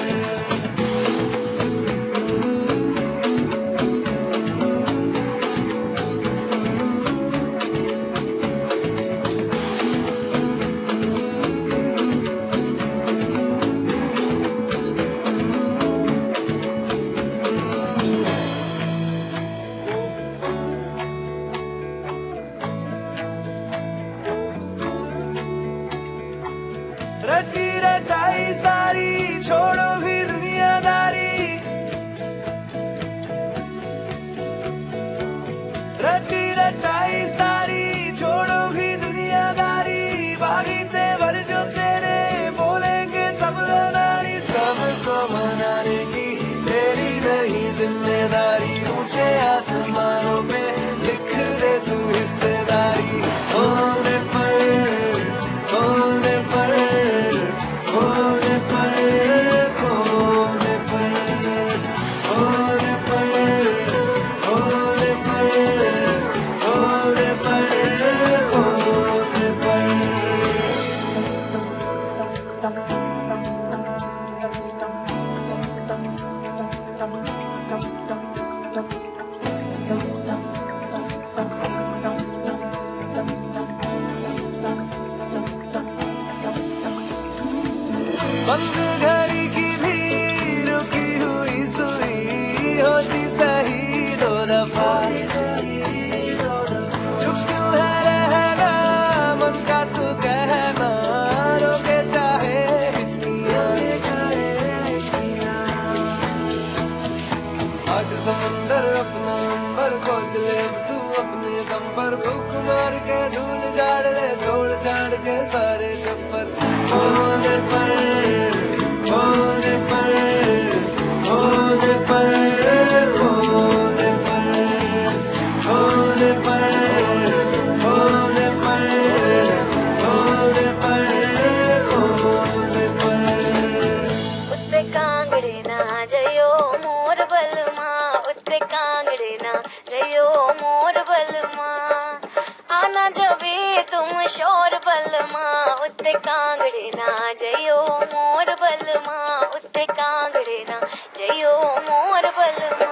बंद घड़ी की भी रुकी हुई सुई होती सही दो दफा। चुप क्यों है रहना मन का तू कहना, रोके चाहे हिचकियां। आज समंदर अपना अंबर खोज ले, तू अपने दम पर भूख मार के ढूंढ झाड़ ले, छोड़ छाड़ के सारे चप्पर। होने पर होने पर होने पर होने पर होने पर होने पर होने पर होने पर। उत्ते कांगड़े ना जयो मोर बलमा, उत्ते कांगड़े ना जयो मोर बलमा। आना जबे तुम शोर बलमा, उत्ते कांगड़े ना जयो मोर बलमा, उत्ते कांगड़े ना जयो मोर बलमा।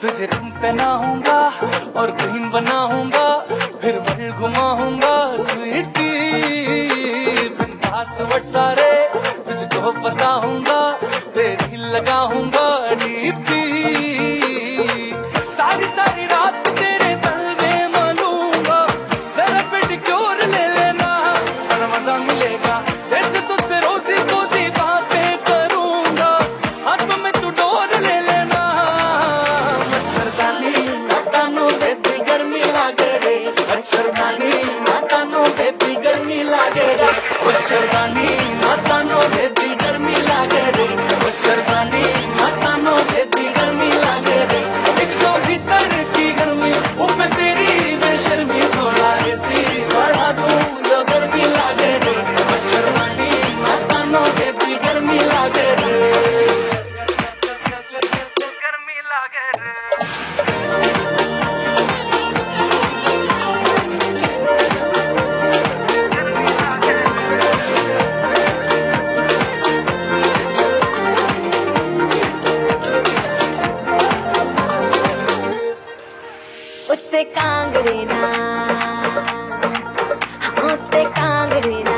तुझे रंग पहनाऊंगा और क्वीन बनाऊंगा, फिर वर्ल्ड घुमाऊंगा स्वीटी। बिंदास वट सारे तुझको बताऊंगा, तेरी लगाऊंगा डीपी। सारी सारी रात तेरे तलवे मानूंगा, जरा पेडिक्योर ले लेना बड़ा मजा मिलेगा। जैसे तुझसे रोजी रोजी बातें करूंगा, हाथ में तू डोर ले लेना। मच्छरदानी मातानो बेबी गर्मी लागे रे, मच्छरदानी मातानो बेबी गर्मी लागे रे, मच्छरदानी मातानो बेबी गर्मी लागे रे, मच्छरदानी मातानो बेबी गर्मी लागे रे। एक तो भीतर की गर्मी ऊपर तेरी बेशर्मी, थोड़ा ऐसी बढ़ा दूं जो गर्मी लागे रे, मच्छरदानी मातानो बेबी गर्मी लागे रे, गर्मी लागे रे। उत्ते कांगड़े ना, उत्ते कांगड़े ना,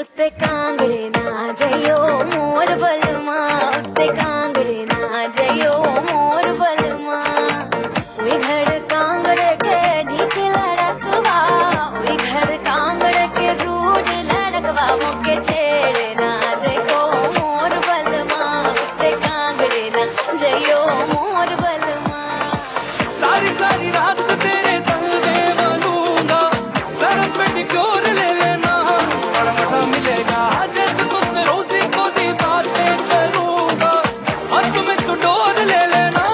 उत्ते कांगड़े ना जयो मोर बलमा, उत्ते कांगड़े ना जयो मोर बलमा। ओई घर कांगड़े के ढीक लड़कवा, ओई घर कांगड़े के रूड लड़कवा, मुके छेड़े ना देखो मोर बलमा, उत्ते कांगड़े ना जयो मोर बलमा। सारी सारी रात तेरे तलवे मानूंगा, जरा पेडिक्योर ले लेना बड़ा मजा मिलेगा। जैसे तुझसे रोजी रोजी बातें करूंगा, हाथ में तू डोर ले लेना।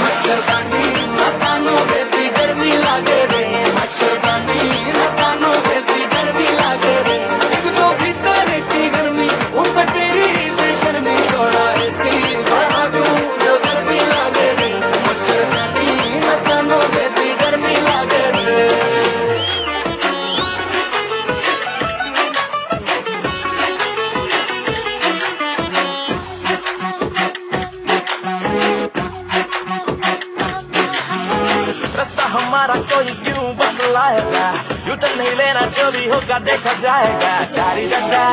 मच्छरदानी मातानो बेबी गर्मी लागे रे, मच्छरदानी मातानो बेबी गर्मी लागे रे। एक तो भीतर की गर्मी ऊपर तेरी बेशर्मी, थोड़ा ऐसी बढ़ा दूं जो गर्मी लागे रे, मच्छरदानी मातानो बेबी गर्मी लागे रे। रास्ता हमारा कोई क्यों बतलाएगा, यूं तो नहीं लेना जो भी होगा देखा जाएगा। जारी डंडा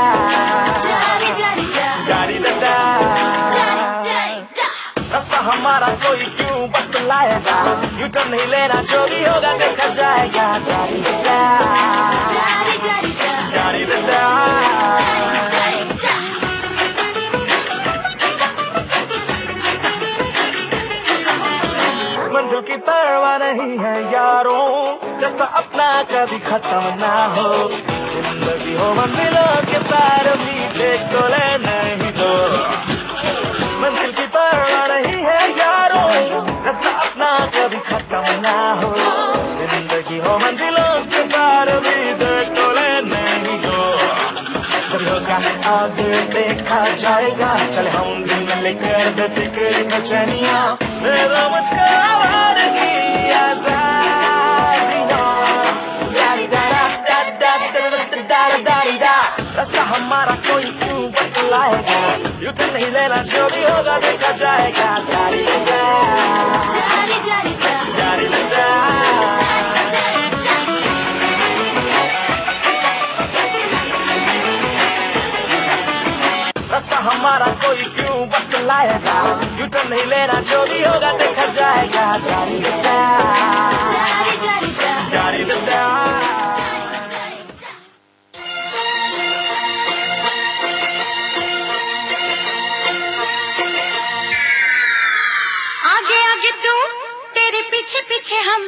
जारी डंडा, रास्ता हमारा कोई क्यों बतलाएगा, यूं तो नहीं लेना जो भी होगा देखा जाएगा। जारी डंडा जारी डंडा, मंजिल की परवाह नहीं है यारों, रास्ता अपना कभी खत्म ना हो। जिंदगी हो मंजिलों के पार भी देखो ले नहीं दो। मंजिल की परवाह नहीं है यारों, रास्ता अपना कभी खत्म ना हो। जिंदगी हो मंजिलों के पार भी देखो ले नहीं दो। जब होगा आगे देखा जाएगा, चले हम दिल में लेकर दे फिक्र नचनिया, मेरा मुझको आवार की आजादियां। हमारा कोई क्यों बतलाएगा, यूं तो नहीं लेना, जो भी होगा देखा जाएगा। जारी लगा, जारी लगा, रास्ता हमारा कोई क्यों बतलाएगा, यूं तो नहीं लेना, जो भी होगा देखा जाएगा। जारी लगा, जारी लगा। आगे आगे तू, तेरे पीछे पीछे हम।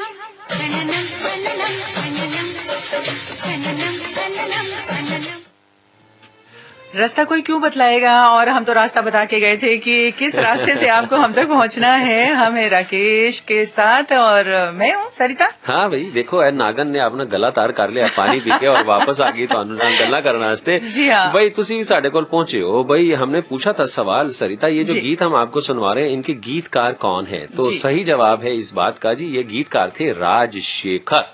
रास्ता कोई क्यों बतलाएगा, और हम तो रास्ता बता के गए थे कि किस रास्ते से आपको हम तक पहुंचना है। हम है राकेश के साथ और मैं हूँ सरिता। हाँ भाई देखो यार, नागन ने अपना गला तार कर लिया पानी पी के और वापस आ गई ਤੁਹਾਨੂੰ ਨਾਲ ਗੱਲਾਂ ਕਰਨ ਵਾਸਤੇ। जी हाँ भाई ਤੁਸੀਂ ਸਾਡੇ ਕੋਲ पहुंचे हो। भाई हमने पूछा था सवाल, सरिता ये जो गीत हम आपको सुनवा रहे हैं इनके गीतकार कौन है, तो सही जवाब है इस बात का जी, ये गीतकार थे राजशेखर।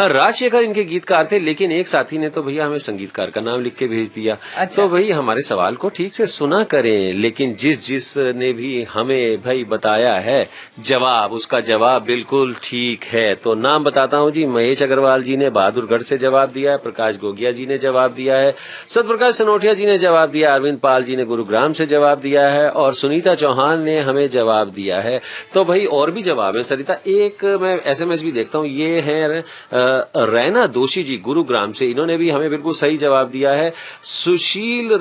राजशेखर इनके गीतकार थे, लेकिन एक साथी ने तो भैया हमें संगीतकार का नाम लिख के भेज दिया। तो भाई हमारे सवाल को ठीक से सुना करें, लेकिन जिस ने भी हमें भाई बताया है जवाब, उसका जवाब बिल्कुल ठीक है। तो नाम बताता हूँ जी, महेश अग्रवाल जी ने बहादुरगढ़ से जवाब दिया है, प्रकाश गोगिया जी ने जवाब दिया है, सतप्रकाश सनोटिया जी ने जवाब दिया, अरविंद पाल जी ने गुरुग्राम से जवाब दिया है और सुनीता चौहान ने हमें जवाब दिया है। तो भाई और भी जवाब है सरिता, एक मैं SMS भी देखता हूँ, ये है रैना दोषी जी गुरुग्राम से, इन्होंने भी हमें बिल्कुल सही जवाब दिया है। सुनील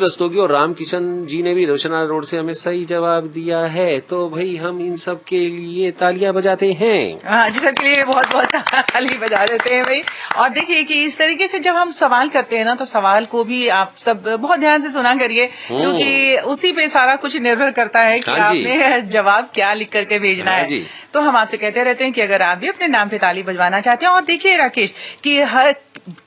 रस्तोगी और रामकिशन जी ने भी रोशना रोड से हमें सही जवाब दिया है। तो भाई हम इन सब के लिए तालियां बजाते हैं। हाँ जी, सबके लिए बहुत बहुत ताली बजा देते हैं भाई। और देखिए कि इस तरीके से जब हम सवाल करते हैं ना, तो सवाल को भी आप सब बहुत ध्यान से सुना करिए, क्योंकि उसी पे सारा कुछ निर्भर करता है कि आपने जवाब क्या लिख करके भेजना है। तो हम आपसे कहते रहते हैं कि अगर आप भी अपने नाम पे ताली बजवाना चाहते हैं, और देखिए राकेश कि हर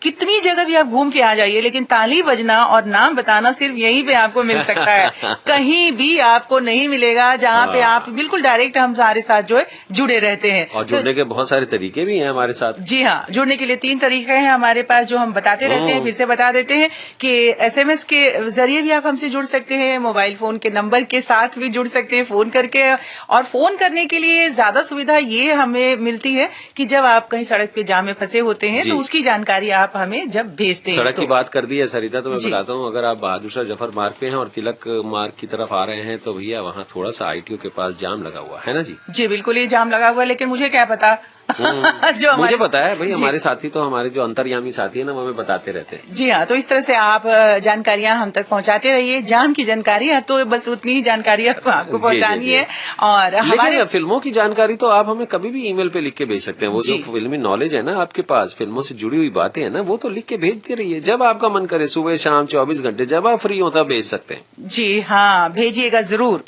कितनी जगह भी आप घूम के आ जाइए, लेकिन ताली बजना और नाम बताना सिर्फ यहीं पे आपको मिल सकता है, कहीं भी आपको नहीं मिलेगा, जहाँ पे आप बिल्कुल डायरेक्ट हम हमारे साथ जो है जुड़े रहते हैं। और जुड़ने के बहुत सारे तरीके भी हैं हमारे साथ। जी हाँ, जुड़ने के लिए 3 तरीके हैं हमारे पास जो हम बताते रहते हैं, फिर से बता देते हैं कि SMS के जरिए भी आप हमसे जुड़ सकते हैं, मोबाइल फोन के नंबर के साथ भी जुड़ सकते हैं फोन करके। और फोन करने के लिए ज्यादा सुविधा ये हमें मिलती है कि जब आप कहीं सड़क पे जाम में फंसे होते हैं तो उसकी जानकारी आप हमें जब भेजते हैं। सड़क की बात कर दी है सरिता, तो मैं बताता हूँ, अगर आप बहादुर शाह जफर मार्ग पे हैं और तिलक मार्ग की तरफ आ रहे हैं, तो भैया वहाँ थोड़ा सा ITO के पास जाम लगा हुआ है ना जी। जी बिल्कुल, ये जाम लगा हुआ है, लेकिन मुझे क्या पता जो मुझे पता है भाई, हमारे साथी तो हमारे जो अंतर्यामी साथी है ना, वो हमें बताते रहते हैं। जी हाँ, तो इस तरह से आप जानकारियां हम तक पहुंचाते रहिए। जाम की जानकारी है तो बस उतनी ही जानकारी आपको पहुंचानी है। और हमारे फिल्मों की जानकारी तो आप हमें कभी भी ईमेल पे लिख के भेज सकते हैं। वो जो फिल्मी नॉलेज है ना आपके पास, फिल्मों से जुड़ी हुई बातें हैं ना, वो तो लिख के भेजते रहिए, जब आपका मन करे, सुबह शाम 24 घंटे, जब आप फ्री हो तब भेज सकते हैं। जी हाँ, भेजिएगा जरूर।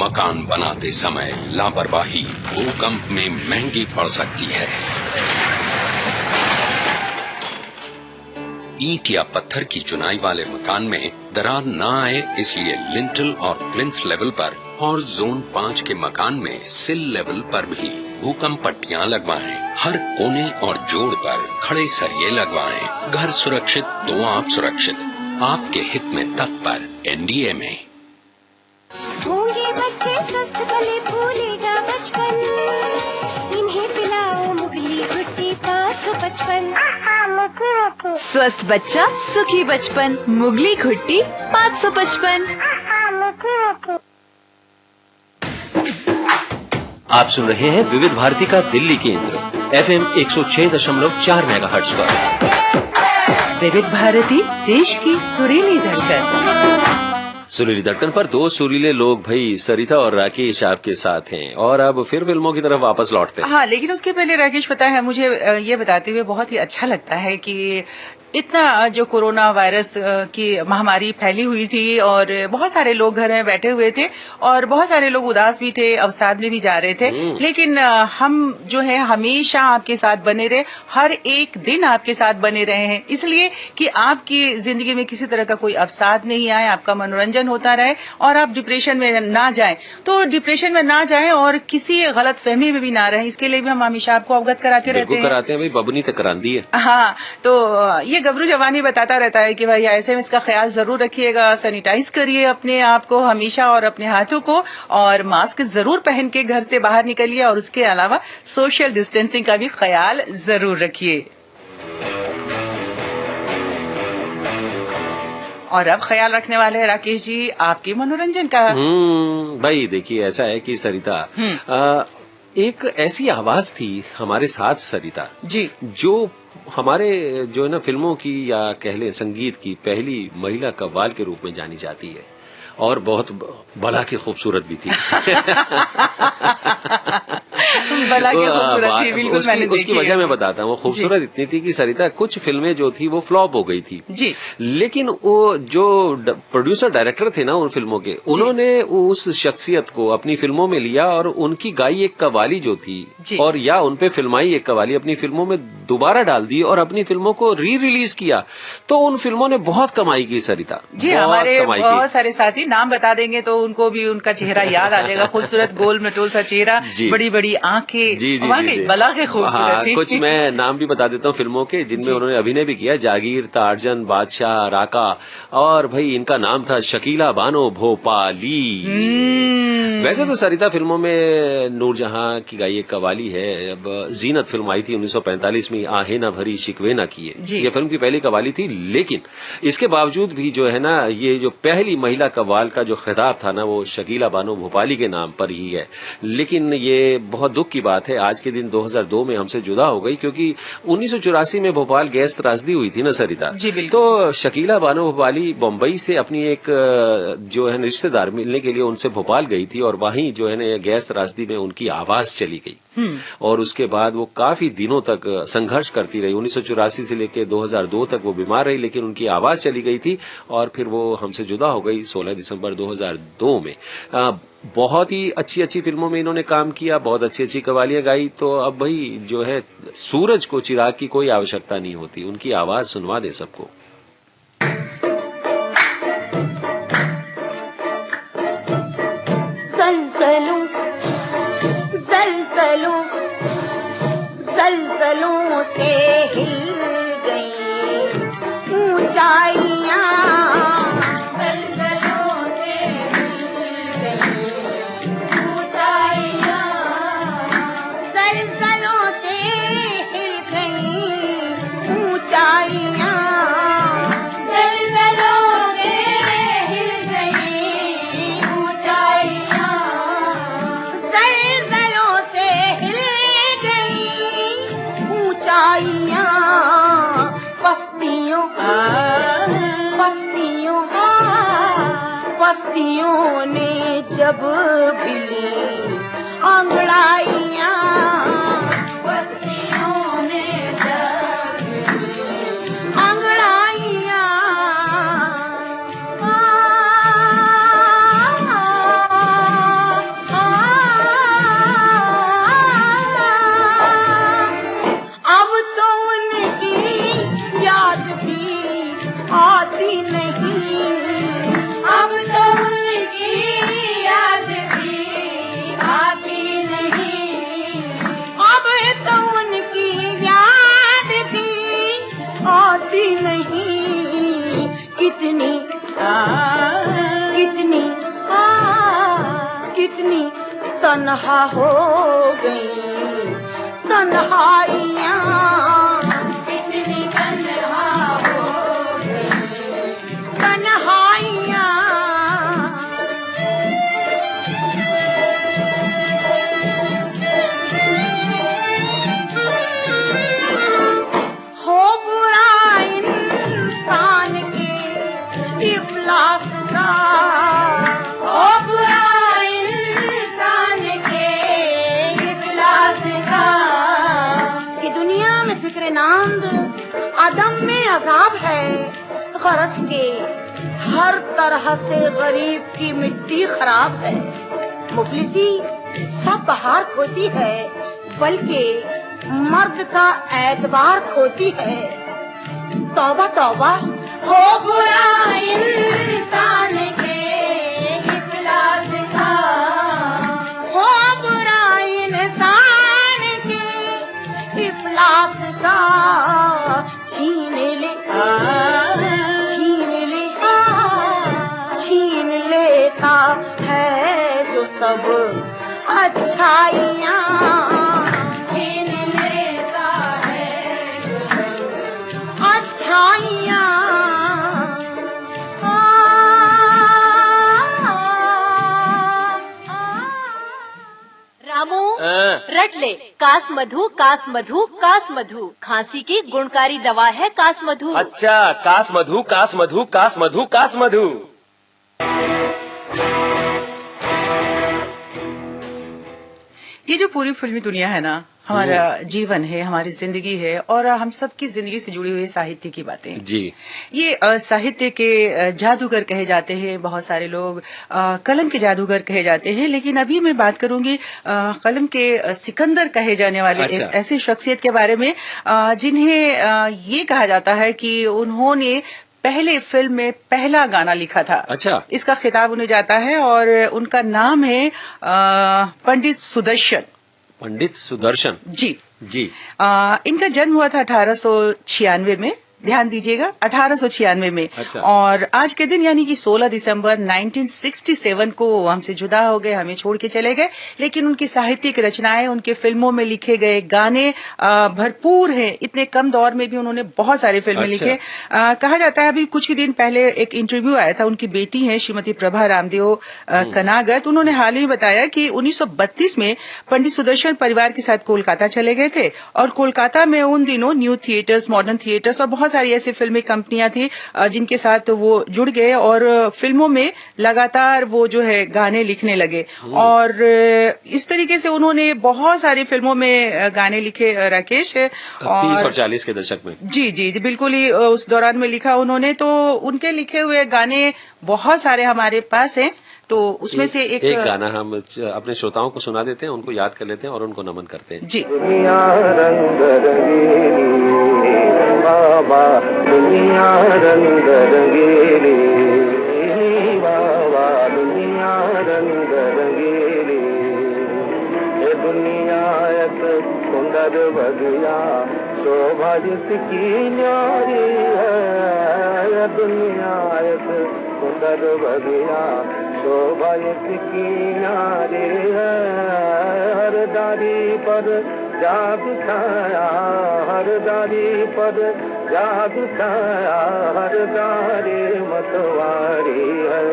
मकान बनाते समय लापरवाही भूकंप में महंगी पड़ सकती है। ईंट या पत्थर की चुनाई वाले मकान में दरार न आए, इसलिए लिंटल और प्लिंथ लेवल पर और जोन 5 के मकान में सिल लेवल पर भी भूकंप पट्टियां लगवाएं। हर कोने और जोड़ पर खड़े सरिये लगवाएं। घर सुरक्षित तो आप सुरक्षित। आपके हित में तत्पर NDA में। होंगे बच्चे स्वस्थ भले, भूलेगा बचपन, इन्हें पिलाओ मुगली घुट्टी 555। स्वस्थ बच्चा सुखी बचपन, मुगली घुट्टी 555। आप सुन रहे हैं विविध भारती का दिल्ली केंद्र FM 106.4 मेगाहर्ट्ज पर। विविध भारती, देश की सुरीली धड़कन। सुरीली धड़कन पर 2 सुरीले लोग भाई सरिता और राकेश आपके साथ हैं, और अब फिर फिल्मों की तरफ वापस लौटते हैं। हाँ, लेकिन उसके पहले राकेश, पता है मुझे ये बताते हुए बहुत ही अच्छा लगता है कि इतना जो कोरोना वायरस की महामारी फैली हुई थी और बहुत सारे लोग घर में बैठे हुए थे और बहुत सारे लोग उदास भी थे, अवसाद में भी जा रहे थे, लेकिन हम जो है हमेशा आपके साथ बने रहे, हर एक दिन आपके साथ बने रहे हैं, इसलिए कि आपकी जिंदगी में किसी तरह का कोई अवसाद नहीं आए, आपका मनोरंजन मनोरंजन होता रहे और आप डिप्रेशन में ना जाएं। तो डिप्रेशन में ना जाएं और किसी गलत फहमी में भी ना रहें, इसके लिए भी हम हमेशा आपको अवगत कराते रहते हैं। कराते हैं भाई, बबनी तक करांदी है। हाँ, तो ये गबरू जवानी बताता रहता है कि भाई ऐसे में इसका ख्याल जरूर रखिएगा, सैनिटाइज करिए अपने आप को हमेशा और अपने हाथों को, और मास्क जरूर पहन के घर से बाहर निकलिए, और उसके अलावा सोशल डिस्टेंसिंग का भी ख्याल जरूर रखिए। और अब ख्याल रखने वाले हैं राकेश जी आपके मनोरंजन का। भाई देखिए, ऐसा है कि सरिता, एक ऐसी आवाज थी हमारे साथ सरिता जी, जो हमारे जो है ना फिल्मों की या कह लें संगीत की पहली महिला कव्वाल के रूप में जानी जाती है, और बहुत भला की खूबसूरत भी थी। भला की खूबसूरत थी, बिल्कुल मैंने देखी उसकी वजह मैं बताता हूँ। वो खूबसूरत इतनी थी कि सरिता कुछ फिल्में जो थी वो फ्लॉप हो गई थी जी, लेकिन वो जो प्रोड्यूसर डायरेक्टर थे ना उन फिल्मों के, उन्होंने उस शख्सियत को अपनी फिल्मों में लिया और उनकी गाई एक कव्वाली जो थी और या उन पे फिल्माई एक कव्वाली अपनी फिल्मों में दोबारा डाल दी और अपनी फिल्मों को री रिलीज किया। तो उन फिल्मों ने बहुत कमाई की सरिता जी। हमारे बहुत सारे साथी नाम बता देंगे तो उनको भी उनका चेहरा याद आ जाएगा। खूबसूरत गोल मटोल सा चेहरा, बड़ी बड़ी आंखें, जी। बला के खूबसूरत थी। कुछ मैं नाम भी बता देता हूँ फिल्मों के जिनमें उन्होंने अभिनय भी किया। जागीर, टार्जन, बादशाह, राका, और भाई इनका नाम था शकीला बानो भोपाली। वैसे तो सरिता फिल्मों में नूरजहां की गाई एक कवाली है। अब जीनत फिल्म आई थी 1945 में, आहे ना भरी शिकवे ना किए, ये फिल्म की पहली कवाली थी। लेकिन इसके बावजूद भी जो है ना, ये जो पहली महिला कव्वाल का जो खिताब था ना, वो शकीला बानो भोपाली के नाम पर ही है। लेकिन ये बहुत दुख की बात है, आज के दिन 2002 में हमसे जुदा हो गई, क्योंकि 1984 में भोपाल गैस त्रासदी हुई थी ना सरिता। तो शकीला बानो भोपाली बम्बई से अपनी एक जो है रिश्तेदार मिलने के लिए उनसे भोपाल गई थी, और वहीं जो है ना गैस त्रासदी में उनकी आवाज चली गई और उसके बाद वो काफी दिनों तक संघर्ष करती रही। 1984 से लेकर 2002 तक वो बीमार रही, लेकिन उनकी आवाज चली गई थी और फिर वो हमसे जुदा हो गई 16 दिसंबर 2002 में। बहुत ही अच्छी अच्छी फिल्मों में इन्होंने काम किया, बहुत अच्छी अच्छी कवालियां गाई। तो अब भाई जो है सूरज को चिराग की कोई आवश्यकता नहीं होती, उनकी आवाज सुनवा दे सबको। जलजलों से हिल गई ऊंचाइयां, जलजलों से हिल गई ऊंचाइयां, जलजलों से हिल गई ऊंचाइयां, जलजलों से हिल गई ऊंचाइयां, जलजलों से हिल ऊंचाइयां, बस्तियों बस्तियों बस्तियों ने जब बिली अंगड़ाइयां, बस्तियों ने जब बिली अंगड़ाइयां, अब तो उनकी याद भी आती नहीं, अब तो उनकी याद भी आती नहीं, अब तो उनकी याद भी आती नहीं। कितनी कितनी कितनी तन्हा हो गई तन्हाइयां, कितनी तन्हा हो गई तन्हाइयां, हो बुरा इंसान के इफलास का, हो बुरा इंसान के इफलास का, कि दुनिया में फिक्र नांद आदम में अजाब है, गरज के हर तरह से गरीब की मिट्टी खराब है, मुफलिसी सब बहार खोती है, बल्कि मर्द का एतबार खोती है। तौबा तौबा हो बुरा इंसान के सब अच्छाइयाँ छीन लेता है अच्छाइयाँ रामू रट ले, कास मधु कास मधु कास मधु, खांसी की गुणकारी दवा है कास मधु। अच्छा, कास मधु कास मधु कास मधु कास मधु। ये जो पूरी फिल्मी दुनिया है ना, हमारा जीवन है, हमारी जिंदगी है और हम सबकी जिंदगी से जुड़ी हुई साहित्य की बातें जी। ये साहित्य के जादूगर कहे जाते हैं, बहुत सारे लोग कलम के जादूगर कहे जाते हैं, लेकिन अभी मैं बात करूंगी कलम के सिकंदर कहे जाने वाले ऐसी शख्सियत के बारे में जिन्हें ये कहा जाता है कि उन्होंने पहले फिल्म में पहला गाना लिखा था। अच्छा, इसका खिताब उन्हें जाता है और उनका नाम है पंडित सुदर्शन। पंडित सुदर्शन जी जी। इनका जन्म हुआ था 1896 में, ध्यान दीजिएगा 1896 में। अच्छा। और आज के दिन यानी कि 16 दिसंबर 1967 को हमसे जुदा हो गए, हमें छोड़ के चले गए। लेकिन उनकी साहित्यिक रचनाएं, उनके फिल्मों में लिखे गए गाने भरपूर हैं। इतने कम दौर में भी उन्होंने बहुत सारे फिल्में लिखे। कहा जाता है, अभी कुछ ही दिन पहले एक इंटरव्यू आया था, उनकी बेटी है श्रीमती प्रभा रामदेव कनागत, उन्होंने हाल ही बताया कि 1932 में पंडित सुदर्शन परिवार के साथ कोलकाता चले गए थे और कोलकाता में उन दिनों न्यू थिएटर्स, मॉडर्न थिएटर्स और बहुत सारी ऐसी फिल्मी कंपनियां थी जिनके साथ वो जुड़ गए और फिल्मों में लगातार वो जो है गाने लिखने लगे। और इस तरीके से उन्होंने बहुत सारी फिल्मों में गाने लिखे राकेश। 30 और 40 के दशक में जी जी जी, बिल्कुल ही उस दौरान में लिखा उन्होंने। तो उनके लिखे हुए गाने बहुत सारे हमारे पास हैं, तो उसमें से एक गाना हम अपने श्रोताओं को सुना देते हैं, उनको याद कर लेते हैं और उनको नमन करते हैं जी। दुनिया रंग रंगीली बाबा, दुनिया रंग रंगीली बाबा, दुनिया रंग रंगीली। ये दुनिया एक सुंदर बगिया, शोभा जिसकी न्यारी है। दुनिया एक सुंदर बगिया, शोभा इसकी न्यारी है। हर डाली पर जादू छाया, हर डाली पर जादू छाया, हर डाली मतवारी है।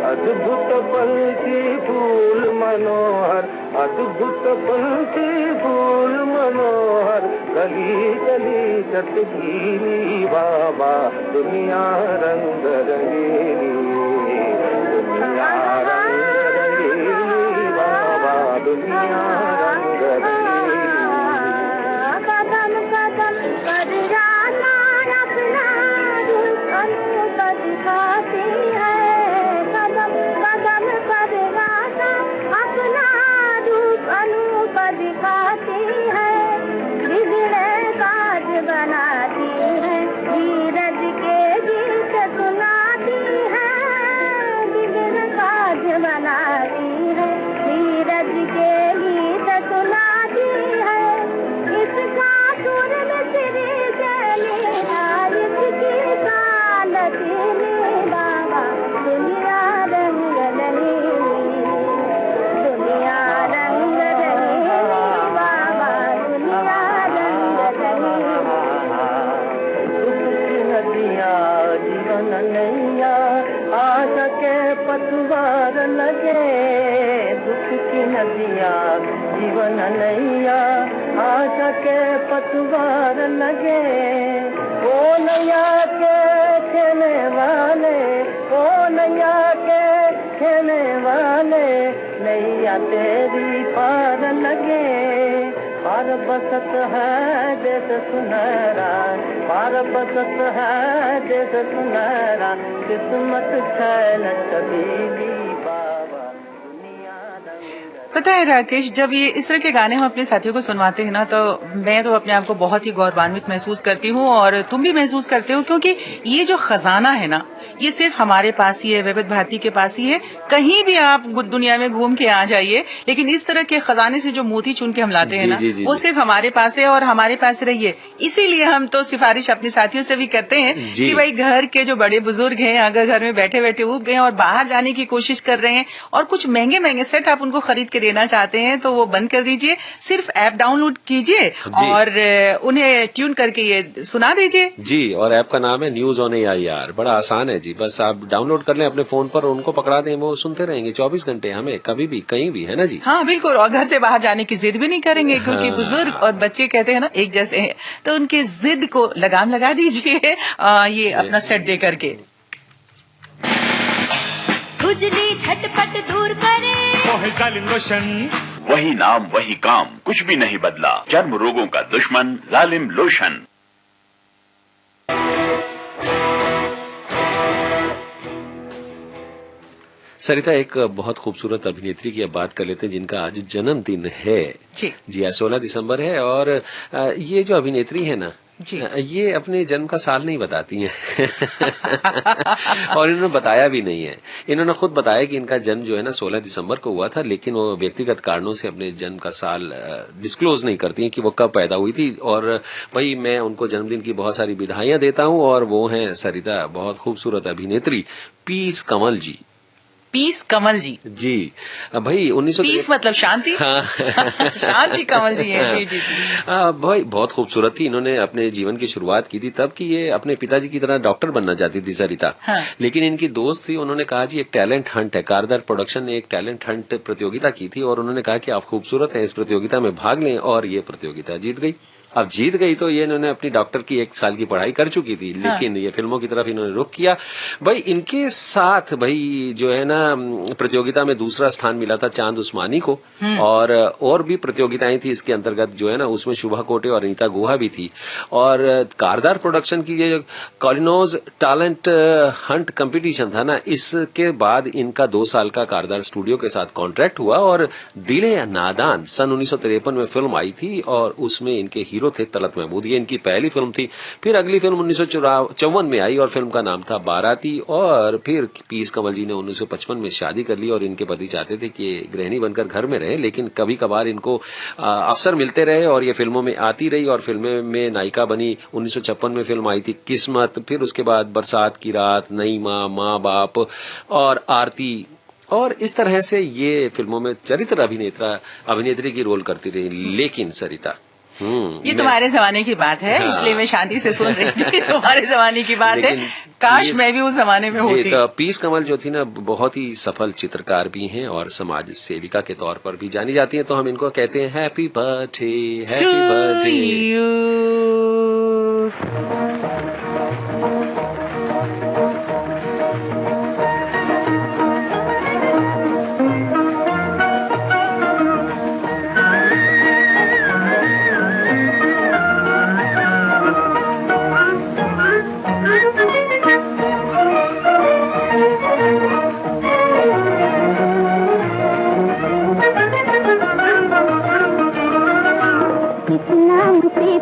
अद्भुत पंछी फूल मनोहर, अद्भुत पंछी फूल मनोहर, गली गली चटकीली बाबा, दुनिया रंग रंगीली, दुनिया रंग रंगीली बाबा, दुनिया रंग रंगीली। कदम कदम पर जाना अपना रूप अनूप दिखाती है। कदम कदम पर जाना अपना रूप अनूप दिखाती है। बिगड़े काज बनाती है, धीरज के गीत सुनाती है। बिगड़े काज बनाती है, धीरज के गीत सुनाती है। इसका सुर मिश्री चले इसकी कालती में बाबा, दुनिया रंग रंगीली, दुनिया रंग रंगीली बाबा, दुनिया रंग रंगीली। नदिया जीवन नैया, आशा के पतवार लगे। दुख की नदिया जीवन नैया, आशा के पतवार लगे। ओ नैया के खेने वाले, ओ नैया के खेने वाले, नैया तेरी पार लगे। पार बसत है देश सुनहरा, पार बसत है देश सुनहरा, किस्मत छैल छबीली बाबा, दुनिया रंग। पता है राकेश, जब ये इस तरह के गाने हम अपने साथियों को सुनवाते हैं ना, तो मैं तो अपने आप को बहुत ही गौरवान्वित महसूस करती हूँ और तुम भी महसूस करते हो, क्योंकि ये जो खजाना है ना, ये सिर्फ हमारे पास ही है, विविध भारती के पास ही है। कहीं भी आप दुनिया में घूम के आ जाइए, लेकिन इस तरह के खजाने से जो मोती चुन के हम लाते हैं ना, वो सिर्फ हमारे पास है और हमारे पास रहिए। इसीलिए हम तो सिफारिश अपने साथियों से भी करते हैं कि भाई घर के जो बड़े बुजुर्ग हैं, अगर घर में बैठे बैठे उब गए और बाहर जाने की कोशिश कर रहे हैं और कुछ महंगे महंगे सेट आप उनको खरीद के देना चाहते हैं, तो वो बंद कर दीजिए। सिर्फ ऐप डाउनलोड कीजिए और उन्हें ट्यून करके ये सुना दीजिए जी। और ऐप का नाम है न्यूज ऑन AIR। बड़ा आसान है जी, बस आप डाउनलोड कर लें अपने फोन पर और उनको पकड़ा दें, वो सुनते रहेंगे 24 घंटे, हमें कभी भी कहीं भी, है ना जी। हाँ बिल्कुल, और घर से बाहर जाने की जिद भी नहीं करेंगे, क्योंकि बुजुर्ग और बच्चे कहते हैं ना एक जैसे हैं, तो उनकी जिद को लगाम लगा दीजिए ये अपना सेट दे करके। खुजली झटपट दूर करे जालिम लोशन, वही नाम वही काम, कुछ भी नहीं बदला। चर्म रोगों का दुश्मन जालिम लोशन। सरिता, एक बहुत खूबसूरत अभिनेत्री की अब बात कर लेते हैं जिनका आज जन्मदिन है। जी 16 दिसंबर है। और ये जो अभिनेत्री है ना जी, ये अपने जन्म का साल नहीं बताती हैं और इन्होंने बताया भी नहीं है। इन्होंने खुद बताया कि इनका जन्म जो है ना 16 दिसंबर को हुआ था, लेकिन वो व्यक्तिगत कारणों से अपने जन्म का साल डिस्क्लोज नहीं करती हैं कि वो कब पैदा हुई थी। और भाई मैं उनको जन्मदिन की बहुत सारी बधाइयां देता हूं, और वो हैं सरिता बहुत खूबसूरत अभिनेत्री पीस कमल जी। पीस कमल जी जी भाई 1900 पीस मतलब शांति। हाँ। शांति कमल जी है। जी जी भाई बहुत खूबसूरत थी। इन्होंने अपने जीवन की शुरुआत की थी तब कि ये अपने पिताजी की तरह डॉक्टर बनना चाहती थी सरिता। हाँ। लेकिन इनकी दोस्त थी, उन्होंने कहा जी एक टैलेंट हंट है, कारदार प्रोडक्शन ने एक टैलेंट हंट प्रतियोगिता की थी और उन्होंने कहा कि आप खूबसूरत हैं, इस प्रतियोगिता में भाग लें, और ये प्रतियोगिता जीत गई। अब जीत गई तो ये इन्होंने अपनी डॉक्टर की 1 साल की पढ़ाई कर चुकी थी, लेकिन ये फिल्मों की तरफ इन्होंने रुख किया। भाई इनके साथ भाई जो है ना प्रतियोगिता में दूसरा स्थान मिला था चांद उस्मानी को, और भी प्रतियोगिताएं थी इसके अंतर्गत जो है ना, उसमें शुभा कोटे और अनीता गुहा भी थी। और कारदार प्रोडक्शन की ये कॉलिनोज टैलेंट हंट कंपटीशन था ना, इसके बाद इनका 2 साल का कारदार स्टूडियो के साथ कॉन्ट्रैक्ट हुआ और दिले नादान सन 1953 में फिल्म आई थी और उसमें इनके हीरो थे तलत महमूद। ये इनकी पहली फिल्म थी। फिर अगली फिल्म 1954 में आई और फिल्म का नाम था बाराती। और फिर पीस कमल जी ने 1955 में शादी कर ली और इनके पति चाहते थे कि गृहिणी बनकर घर में रहे, लेकिन कभी कभार इनको अवसर मिलते रहे और ये फिल्मों में आती रही और फिल्में में नायिका बनी। 1956 में फिल्म आई थी किस्मत, फिर उसके बाद बरसात की रात, नई माँ, माँ बाप और आरती, और इस तरह से ये फिल्मों में चरित्र अभिनेत्री की रोल करती रही। लेकिन सरिता ये तुम्हारे जमाने की बात है। हाँ। इसलिए मैं शांति से सुन रही थी। तुम्हारे जमाने की बात है, काश मैं भी उस जमाने में होती। तो पीस कमल जो थी ना बहुत ही सफल चित्रकार भी हैं और समाज सेविका के तौर पर भी जानी जाती हैं, तो हम इनको कहते हैं हैप्पी बर्थडे, हैप्पी बर्थडे।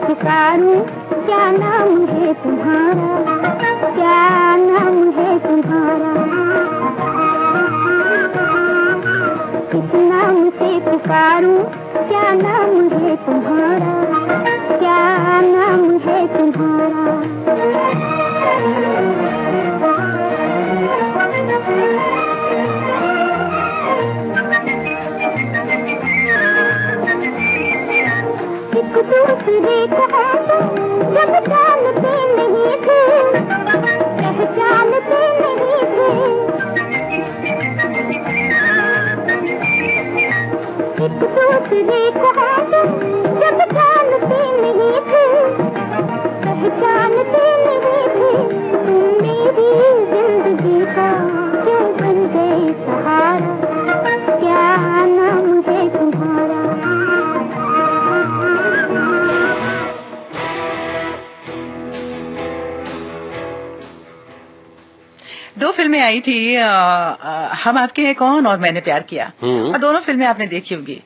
पुकारूं, क्या नाम है तुम्हारा, क्या नाम है तुम्हारा, किस नाम से पुकारूं, क्या नाम है तुम्हारा, क्या नाम है तुम्हारा। दूसरे को जब जानते नहीं थे, पहचानते नहीं थे, एक दूसरे को जब जानते नहीं थे, पहचानते नहीं थे, मेरी जिंदगी का क्यों बन गए सहारा, क्या नाम है तुम्हारा। दो फिल्में आई थी हम आपके हैं कौन और मैंने प्यार किया, और दोनों फिल्में आपने देखी होगी।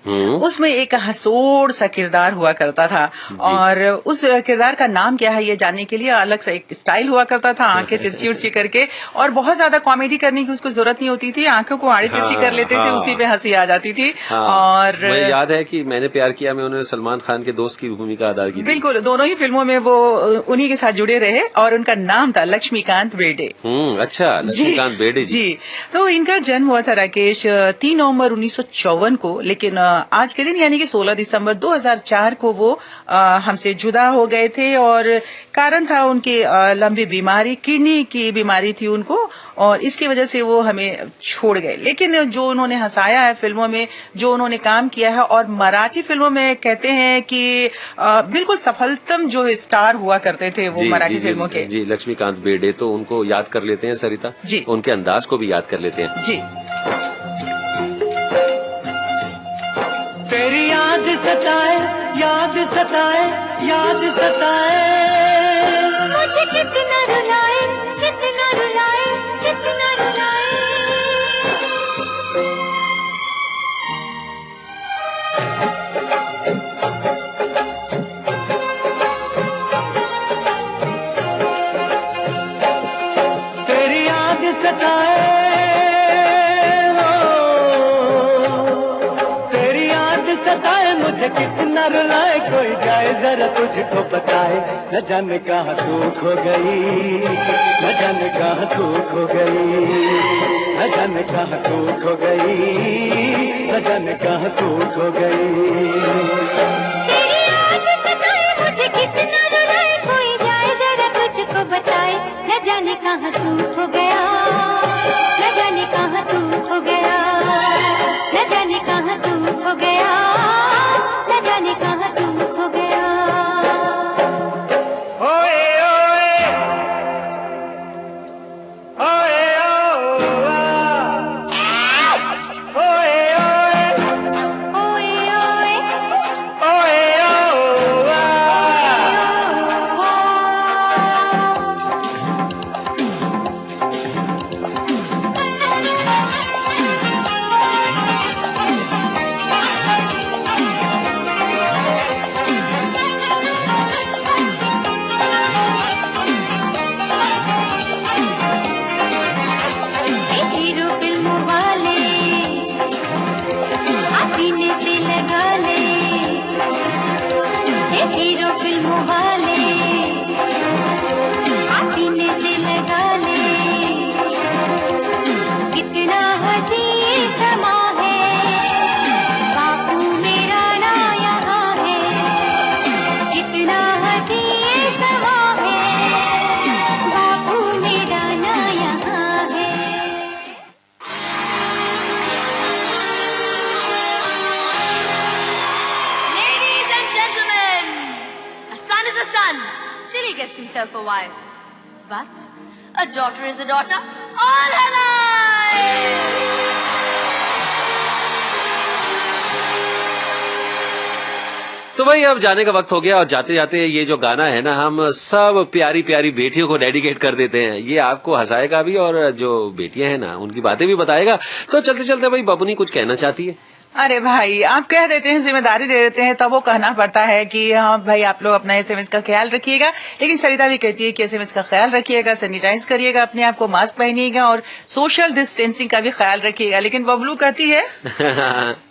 उसमें एक हंसोड़ सा किरदार हुआ करता था, और उस किरदार का नाम क्या है ये जानने के लिए अलग से एक स्टाइल हुआ करता था, आंखें तिरछी उर्ची करके, और बहुत ज्यादा कॉमेडी करने की उसको जरूरत नहीं होती थी, आंखों को आड़ी तिरछी कर लेते थे, उसी पे हंसी आ जाती थी। और मुझे याद है कि मैंने प्यार किया में उन्होंने सलमान खान के दोस्त की भूमिका अदा की। बिल्कुल, दोनों ही फिल्मों में वो उन्हीं के साथ जुड़े रहे, और उनका नाम था लक्ष्मीकांत बेर्डे। अच्छा, लक्ष्मीकांत बेर्डे जी। तो इनका जन्म हुआ था राकेश 3 नवंबर 1954 को, लेकिन आज के दिन यानी कि 16 दिसंबर 2004 को वो हमसे जुदा हो गए थे, और कारण था उनकी लंबी बीमारी, किडनी की बीमारी थी उनको, और इसकी वजह से वो हमें छोड़ गए। लेकिन जो उन्होंने हंसाया है फिल्मों में, जो उन्होंने काम किया है, और मराठी फिल्मों में कहते हैं कि बिल्कुल सफलतम जो स्टार हुआ करते थे वो मराठी फिल्मों के। जी, लक्ष्मीकांत बेर्डे, तो उनको याद कर लेते हैं सरिता जी, उनके अंदाज को भी याद कर लेते हैं जी। तेरी याद सताए, याद सताए, याद सताए, मुझे कितना रुलाए, कितना रुलाए, कितना रुलाए। तेरी याद सताए, तेरी याद सताए, मुझे कितना रुलाए, कोई जाए जरा तुझको बताए, न जाने कहाँ तू खो गई, न जाने कहाँ तू खो गई, न जाने कहाँ तू खो गई, न जाने कहाँ तू खो गई। तेरी याद सताए, मुझे कितना रुलाए, कोई जाए जरा तुझको बताए, न जाने कहाँ तू खो गया, न जाने कहाँ तू खो गया, न जाने कहाँ तू खो गया, न जाने कहाँ तू खो गया। ओए ओए, ओए ओए, ओए ओए, ओए हीरो फिल्मों वाले सीने से लगा ले, हीरो फिल्मों वाले सीने से लगा ले, कितना हसीन समा है, बापू मेरा ना यहाँ है, कितना हसीन समा है, बापू मेरा ना यहाँ है। Ladies and gentlemen, a son is a son till he gets himself a wife. But a daughter is a daughter all her life. तो भाई अब जाने का वक्त हो गया, और जाते जाते ये जो गाना है ना, हम सब प्यारी प्यारी बेटियों को डेडिकेट कर देते हैं। ये आपको हंसाएगा भी, और जो बेटियां हैं ना उनकी बातें भी बताएगा। तो चलते चलते भाई बबुनी कुछ कहना चाहती है। अरे भाई, आप कह देते हैं, जिम्मेदारी दे देते हैं, तब वो कहना पड़ता है कि हाँ भाई आप लोग अपना एसएमएस का ख्याल रखिएगा। लेकिन सरिता भी कहती है कि एसएमएस का ख्याल रखिएगा, सैनिटाइज करिएगा अपने आप को, मास्क पहनिएगा, और सोशल डिस्टेंसिंग का भी ख्याल रखिएगा। लेकिन बबलू कहती है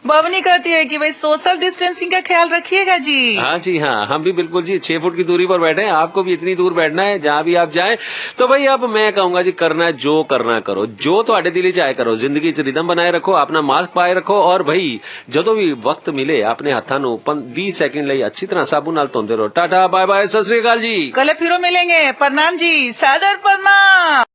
बबनी कहती है कि भाई सोशल डिस्टेंसिंग का ख्याल रखिएगा जी। हाँ जी हाँ, हम भी बिल्कुल जी 6 फुट की दूरी पर बैठे हैं, आपको भी इतनी दूर बैठना है जहाँ भी आप जाए। तो भाई अब मैं कहूंगा जी, करना जो करना करो, जो तो आड़े दिली चाहे करो, जिंदगी च रिदम बनाए रखो, अपना मास्क पाए रखो, और भाई ਜਦੋਂ ਵੀ वक्त मिले अपने हत्थां ਨੂੰ 20 सेकंड ਲਈ अच्छी तरह साबुन ਨਾਲ ਧੋਂਦੇ ਰਹੋ। टाटा बाय बाय, सत श्री अकाल जी। कल फिर मिलेंगे। प्रणाम जी, सादर प्रणाम।